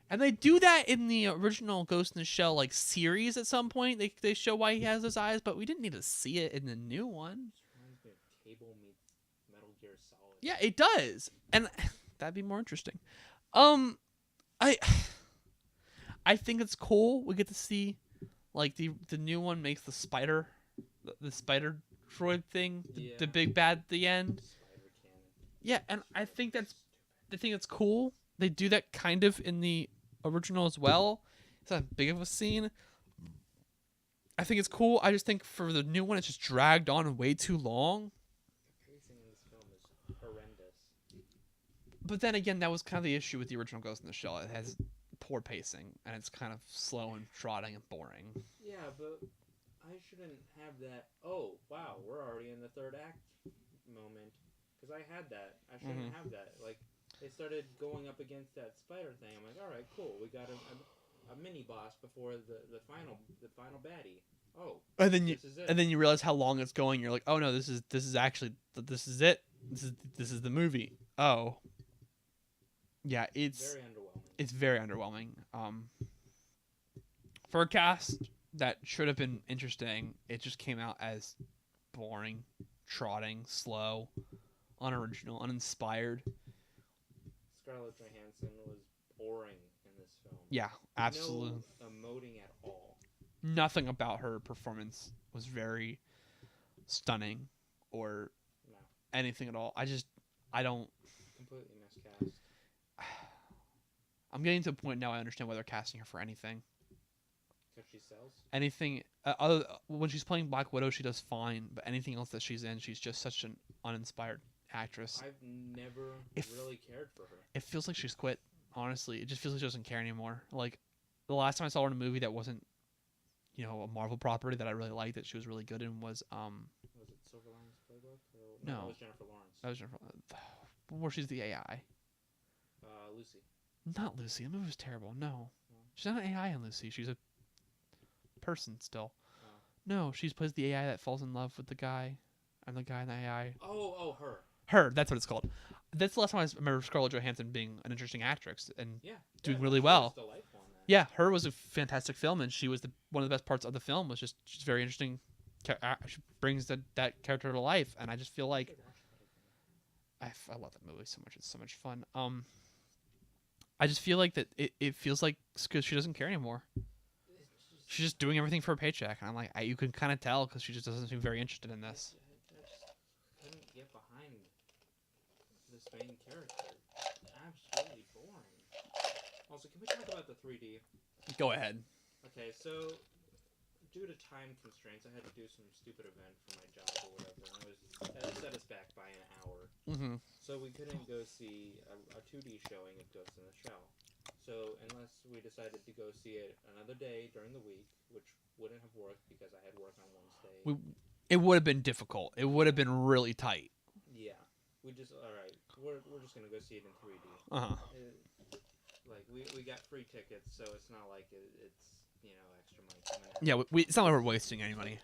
Speaker 1: And they do that in the original Ghost in the Shell, like, series at some point. They show why he has those eyes, but we didn't need to see it in the new one.
Speaker 2: This reminds me of Cable meets Metal Gear Solid.
Speaker 1: Yeah, it does. And that'd be more interesting. I think it's cool. We get to see, like, the new one makes the spider droid thing, the big bad at the end.
Speaker 2: Spider cannon.
Speaker 1: Yeah, and I think that's cool. They do that kind of in the original as well. It's not big of a scene. I think it's cool. I just think for the new one, it's just dragged on way too long.
Speaker 2: The pacing in this film is horrendous.
Speaker 1: But then again, that was kind of the issue with the original Ghost in the Shell. It has poor pacing, and it's kind of slow and trotting and boring.
Speaker 2: Yeah, but I shouldn't have that. Oh, wow, we're already in the third act moment. Because I had that. I shouldn't have that. Like, they started going up against that spider thing. I'm like, all right, cool. We got a mini boss before the final baddie. Oh,
Speaker 1: And
Speaker 2: this is it.
Speaker 1: then you realize how long it's going. You're like, oh no, this is it. This is the movie. Oh, yeah, it's
Speaker 2: very underwhelming.
Speaker 1: It's very underwhelming. For a cast that should have been interesting, it just came out as boring, trotting, slow, unoriginal, uninspired.
Speaker 2: Scarlett Johansson was boring in this film.
Speaker 1: Yeah, absolutely.
Speaker 2: No emoting at all.
Speaker 1: Nothing about her performance was very stunning or anything at all. I don't.
Speaker 2: Completely miscast.
Speaker 1: I'm getting to a point now I understand why they're casting her for anything.
Speaker 2: Because she sells?
Speaker 1: Anything. When she's playing Black Widow, she does fine, but anything else that she's in, she's just such an uninspired actress.
Speaker 2: I've never really cared for her.
Speaker 1: It feels like she's quit, honestly. It just feels like she doesn't care anymore. Like, the last time I saw her in a movie that wasn't, a Marvel property that I really liked, that she was really good in, was
Speaker 2: Was it Silver Linings Playbook? No, that was Jennifer Lawrence.
Speaker 1: That was Jennifer. Where she's the AI.
Speaker 2: Lucy.
Speaker 1: Not Lucy. The movie was terrible. No. She's not an AI in Lucy. She's a person still. No, she plays the AI that falls in love with the guy, and the guy in the AI.
Speaker 2: Oh, her.
Speaker 1: Her, that's what it's called. That's the last time I remember Scarlett Johansson being an interesting actress and doing really well. Yeah, her was a fantastic film, and she was one of the best parts of the film. Was just she's very interesting. She brings that character to life, and I just feel like I love that movie so much. It's so much fun. I just feel like that it feels like because she doesn't care anymore. She's just doing everything for a paycheck, and I'm like, you can kind of tell because she just doesn't seem very interested in this.
Speaker 2: I couldn't get behind this main character. Absolutely boring. Also, can we talk about the 3D?
Speaker 1: Go ahead.
Speaker 2: Okay, so due to time constraints, I had to do some stupid event for my job or whatever, and it set us back by an hour.
Speaker 1: Mm-hmm.
Speaker 2: So we couldn't go see a 2D showing of Ghost in the Shell. So unless we decided to go see it another day during the week, which wouldn't have worked because I had work on Wednesday.
Speaker 1: It would have been difficult. It would have been really tight.
Speaker 2: Yeah. We're just going to go see it in 3D.
Speaker 1: Uh-huh.
Speaker 2: Like, we got free tickets, so it's not like it's, extra money coming out.
Speaker 1: Yeah, it's not like we're wasting any money.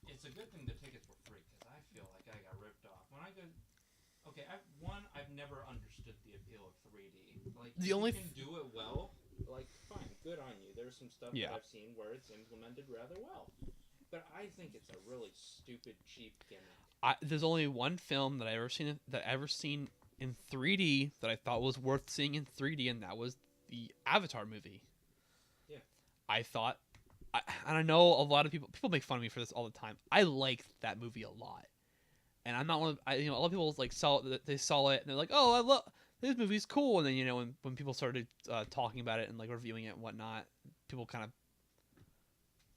Speaker 2: It's a good thing the tickets were free, because I feel like I got ripped off. When I go... Okay, I've never understood the appeal of 3D. Like, if you can do it well, like, fine, good on you. There's some stuff that I've seen where it's implemented rather well. But I think it's a really stupid, cheap gimmick.
Speaker 1: There's only one film that I've ever seen in 3D that I thought was worth seeing in 3D, and that was the Avatar movie.
Speaker 2: Yeah.
Speaker 1: I thought, and I know a lot of people make fun of me for this all the time. I liked that movie a lot, and I'm not one of a lot of people like saw it and they're like, oh, I love this movie's cool, and then when people started talking about it and like reviewing it and whatnot, people kind of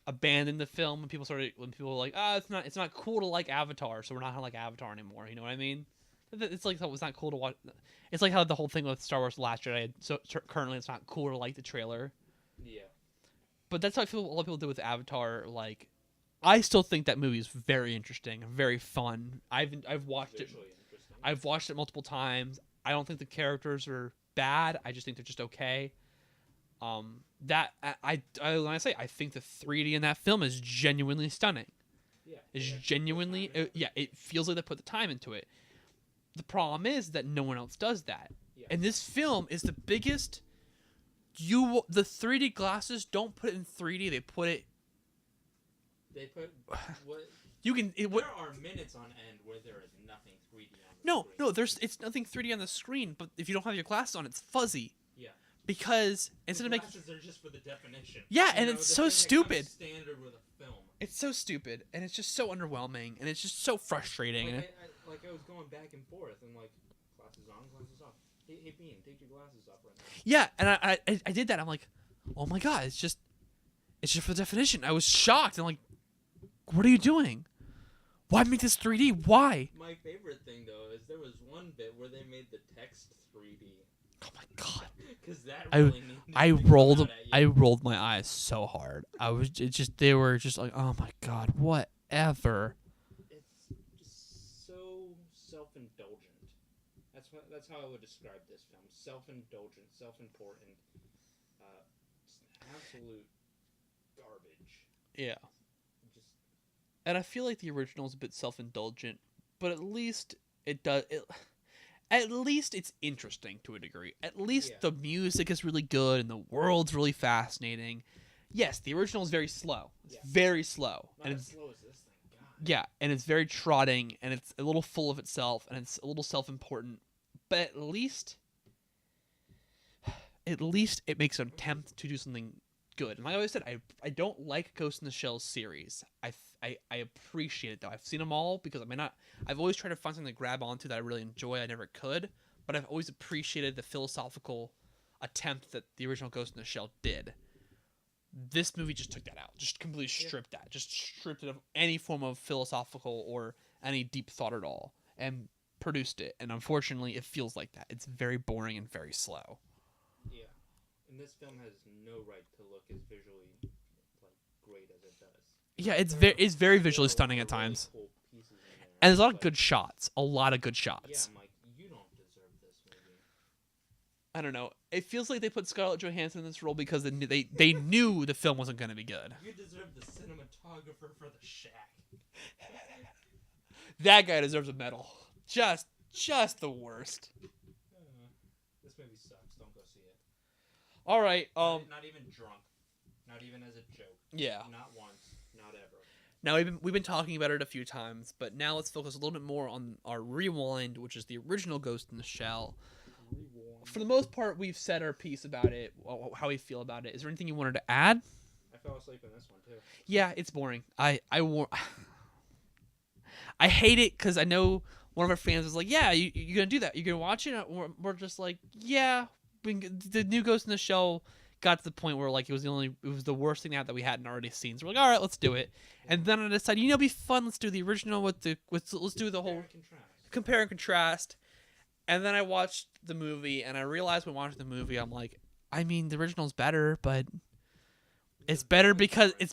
Speaker 1: abandoned the film when people were like, it's not cool to like Avatar, so we're not gonna like Avatar anymore. You know what I mean? It's like it's not cool to watch. It's like how the whole thing with Star Wars: The Last Jedi. So currently, it's not cool to like the trailer.
Speaker 2: Yeah.
Speaker 1: But that's how I feel. A lot of people do with Avatar. Like, I still think that movie is very interesting, very fun. I've watched it. I've watched it multiple times. I don't think the characters are bad. I just think they're just okay. That when I say I think the 3D in that film is genuinely stunning.
Speaker 2: Yeah.
Speaker 1: Is genuinely it feels like they put the time into it. The problem is that no one else does that.
Speaker 2: Yeah.
Speaker 1: And this film is the biggest. The 3D glasses don't put it in 3D. They put it.
Speaker 2: They put what
Speaker 1: you can.
Speaker 2: There are minutes on end where there is nothing 3D on the screen.
Speaker 1: It's nothing 3D on the screen. But if you don't have your glasses on, it's fuzzy.
Speaker 2: Yeah.
Speaker 1: Because instead of making.
Speaker 2: Glasses are just for the definition.
Speaker 1: Yeah, and it's so stupid.
Speaker 2: Standard with a film.
Speaker 1: It's so stupid, and it's just so underwhelming, and it's just so frustrating.
Speaker 2: Like I was going back and forth, and like glasses on, glasses off. Hey Bean, take your glasses off right now.
Speaker 1: Yeah, and I did that. I'm like, oh my god, it's just for the definition. I was shocked. I'm like, what are you doing? Why make this 3D? Why?
Speaker 2: My favorite thing though is there was one bit where they made the text 3D.
Speaker 1: Oh my god.
Speaker 2: Because that
Speaker 1: really I rolled my eyes so hard. They were just like, oh my god, whatever.
Speaker 2: It's just so self-indulgent. That's how I would describe this film. Self-indulgent, self-important, just absolute garbage.
Speaker 1: Yeah. And I feel like the original is a bit self-indulgent, but at least at least it's interesting to a degree. At least the music is really good and the world's really fascinating. Yes, the original is very slow. It's very slow.
Speaker 2: Not as slow as this thing. God.
Speaker 1: Yeah, and it's very trotting, and it's a little full of itself, and it's a little self-important. But at least it makes an attempt to do something good. And like I always said, I don't like Ghost in the Shell series. I appreciate it though. I've seen them all because I've always tried to find something to grab onto that I really enjoy. I never could, but I've always appreciated the philosophical attempt that the original Ghost in the Shell did. This movie just took that out. Just completely stripped that. Just stripped it of any form of philosophical or any deep thought at all and produced it. And unfortunately, it feels like that. It's very boring and very slow.
Speaker 2: Yeah. And this film has no right to look as visually great as it does.
Speaker 1: Yeah, it's very visually stunning at times.
Speaker 2: Really cool pieces in there.
Speaker 1: And there's a lot of good shots. A lot of good shots.
Speaker 2: Yeah, I'm like, you don't deserve this movie.
Speaker 1: I don't know. It feels like they put Scarlett Johansson in this role because they knew the film wasn't going to be good.
Speaker 2: You deserve the cinematographer for The Shack.
Speaker 1: That guy deserves a medal. Just the worst.
Speaker 2: This movie sucks. Don't go see it.
Speaker 1: All right.
Speaker 2: Not even drunk. Not even as a joke.
Speaker 1: Yeah.
Speaker 2: Not once. Not ever.
Speaker 1: Now we've been talking about it a few times, but now let's focus a little bit more on our rewind, which is the original Ghost in the Shell. Rewind. For the most part, we've said our piece about it, how we feel about it. Is there anything you wanted to add?
Speaker 2: I fell asleep in this one too.
Speaker 1: Yeah, it's boring. I hate it because I know one of our fans was like, "Yeah, you're gonna do that? You're gonna watch it?" We're just like, "Yeah." The new Ghost in the Shell got to the point where like it was the worst thing that we hadn't already seen. So we're like, all right, let's do it. And then I decided, it'd be fun. Let's do the original let's do the whole compare and contrast. And then I watched the movie, and I realized when watching the movie, I'm like, I mean, the original's better, but it's better because it's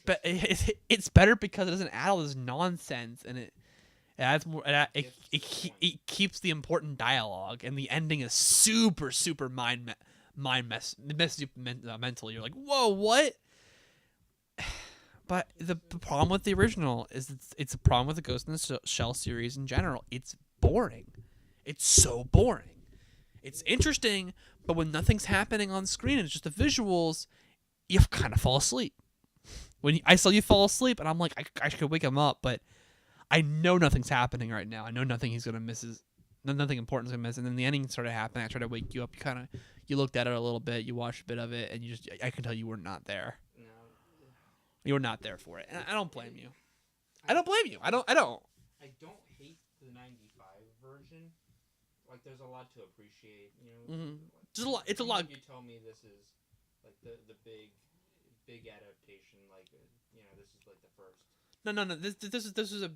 Speaker 1: better because it doesn't add all this nonsense, and it adds more. It keeps the important dialogue, and the ending is super mentally. You're like, whoa, what? But the problem with the original is it's a problem with the Ghost in the Shell series in general. It's boring. It's so boring. It's interesting, but when nothing's happening on screen and it's just the visuals, you kind of fall asleep. When I saw you fall asleep, and I'm like, I could wake him up, but I know nothing's happening right now. I know nothing he's gonna miss. Nothing important is gonna miss. And then the ending started happening. I tried to wake you up. You looked at it a little bit. You watched a bit of it, and I can tell you were not there.
Speaker 2: No.
Speaker 1: You were not there for it, and I don't blame you. I don't blame you. I don't.
Speaker 2: I don't hate the '95 version. Like, there's a lot to appreciate. You know,
Speaker 1: There's a lot. It's a lot.
Speaker 2: You told me this is like the big adaptation. Like, this is like the first.
Speaker 1: No. This is a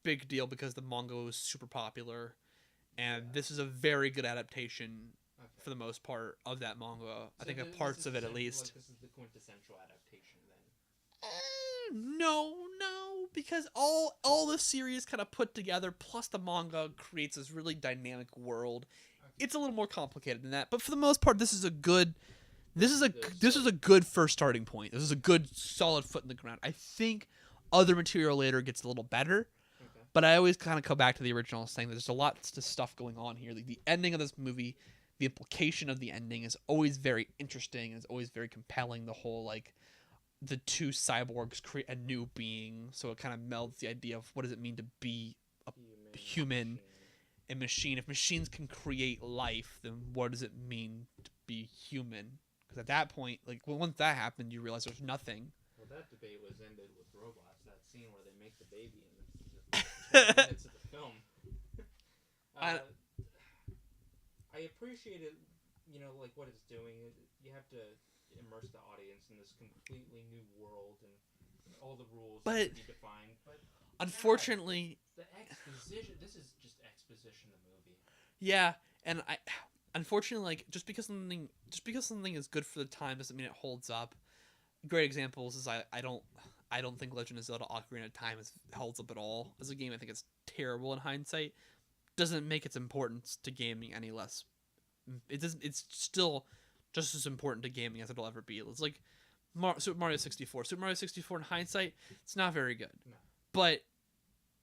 Speaker 1: big deal because the manga was super popular, and this is a very good adaptation for the most part of that manga. So I think parts of it at least.
Speaker 2: Like, this is the quintessential adaptation then.
Speaker 1: No, because all the series kind of put together, plus the manga creates this really dynamic world. Okay. It's a little more complicated than that, but for the most part, this is a good This is a good first starting point. This is a good solid foot in the ground. I think other material later gets a little better, but I always kind of come back to the original, saying that there's a lot of stuff going on here. Like the ending of this movie, the implication of the ending is always very interesting. And it's always very compelling. The whole like the two cyborgs create a new being, so it kind of melds the idea of what does it mean to be a human and machine. If machines can create life, then what does it mean to be human? Because at that point, like once that happened, you realize there's nothing.
Speaker 2: Well, that debate was ended with robots. That scene where they make the baby in the 20 minutes of the film. I appreciated, like what it's doing. You have to immerse the audience in this completely new world and all the rules have to be defined. But
Speaker 1: unfortunately,
Speaker 2: the exposition. This is just exposition of the movie.
Speaker 1: Yeah, and unfortunately, like just because something is good for the time doesn't mean it holds up. Great examples is I don't think Legend of Zelda: Ocarina of Time holds up at all as a game. I think it's terrible in hindsight. Doesn't make its importance to gaming any less. It doesn't. It's still just as important to gaming as it'll ever be. It's like Super Mario 64. Super Mario 64 in hindsight, it's not very good, but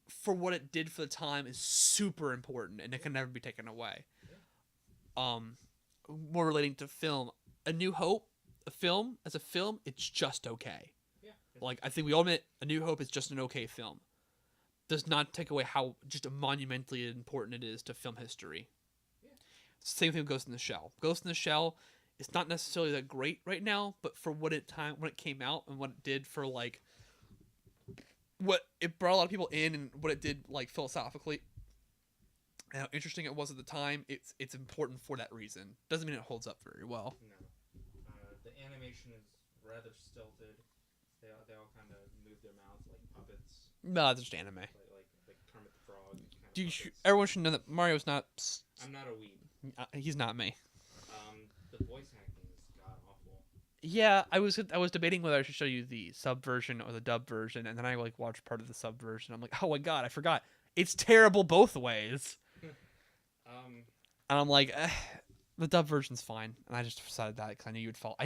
Speaker 1: for what it did for the time is super important, and it can never be taken away. More relating to film, A New Hope, as a film, it's just okay. Like I think we all admit, A New Hope is just an okay film. Does not take away how just monumentally important it is to film history. Same thing with Ghost in the Shell. Ghost in the Shell is not necessarily that great right now, but for when it came out and what it did for like what it brought a lot of people in and what it did like philosophically and how interesting it was at the time, it's important for that reason. Doesn't mean it holds up very well.
Speaker 2: No. The animation is rather stilted. They all kind of move their mouths like puppets.
Speaker 1: No, it's just anime.
Speaker 2: Like Kermit the Frog.
Speaker 1: Everyone should know that Mario's not...
Speaker 2: I'm not a weeb.
Speaker 1: He's not me.
Speaker 2: The voice acting is god-awful.
Speaker 1: Yeah, I was debating whether I should show you the sub version or the dub version, and then I like watched part of the sub version. I'm like, oh my god, I forgot. It's terrible both ways. And I'm like, the dub version's fine. And I just decided that because I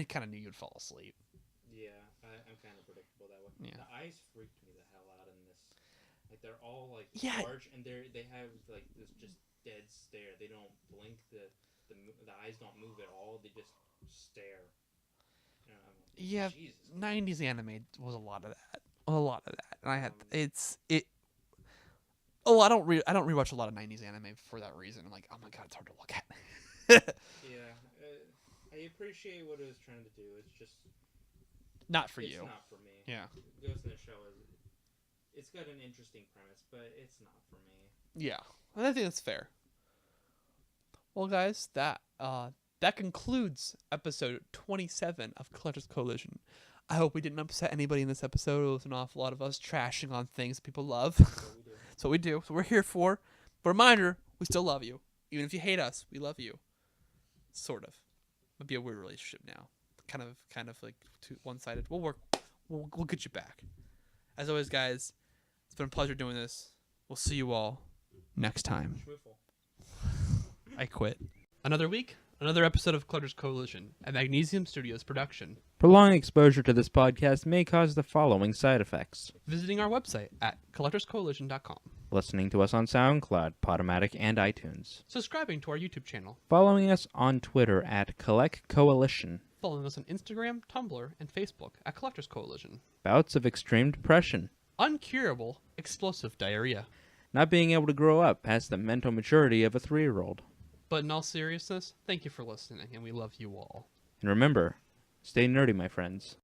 Speaker 1: kind of knew you'd fall asleep.
Speaker 2: Yeah, I'm kind of predictable that way. Yeah. The eyes freaked me the hell out in this. Like they're all like large, and they have like this just dead stare. They don't blink. The eyes don't move at all. They just stare.
Speaker 1: Yeah,
Speaker 2: Jesus.
Speaker 1: 90s anime was a lot of that. And I had I don't rewatch a lot of 90s anime for that reason. I'm like, oh my god, it's hard to look at.
Speaker 2: Yeah, I appreciate what it was trying to do. It's just
Speaker 1: not for you.
Speaker 2: It's not for me.
Speaker 1: Yeah.
Speaker 2: Ghost in the Shell it's got an interesting premise, but it's not for me.
Speaker 1: Yeah, I think that's fair. Well, guys, that concludes episode 27 of Collectors Coalition. I hope we didn't upset anybody in this episode. It was an awful lot of us trashing on things people love. That's what we do. So we're here for. But reminder, we still love you. Even if you hate us, we love you. Sort of. Might be a weird relationship now. Kind of like one-sided. We'll work. We'll get you back. As always, guys, it's been a pleasure doing this. We'll see you all next time. I quit. Another week, another episode of Collectors Coalition, a Magnesium Studios production.
Speaker 3: Prolonged exposure to this podcast may cause the following side effects.
Speaker 1: Visiting our website at collectorscoalition.com.
Speaker 3: Listening to us on SoundCloud, PodOmatic, and iTunes.
Speaker 1: Subscribing to our YouTube channel.
Speaker 3: Following us on Twitter at Collect Coalition.
Speaker 1: Following us on Instagram, Tumblr, and Facebook at Collectors Coalition.
Speaker 3: Bouts of extreme depression.
Speaker 1: Uncurable explosive diarrhea.
Speaker 3: Not being able to grow up past the mental maturity of a 3-year-old.
Speaker 1: But in all seriousness, thank you for listening, and we love you all.
Speaker 3: And remember, stay nerdy, my friends.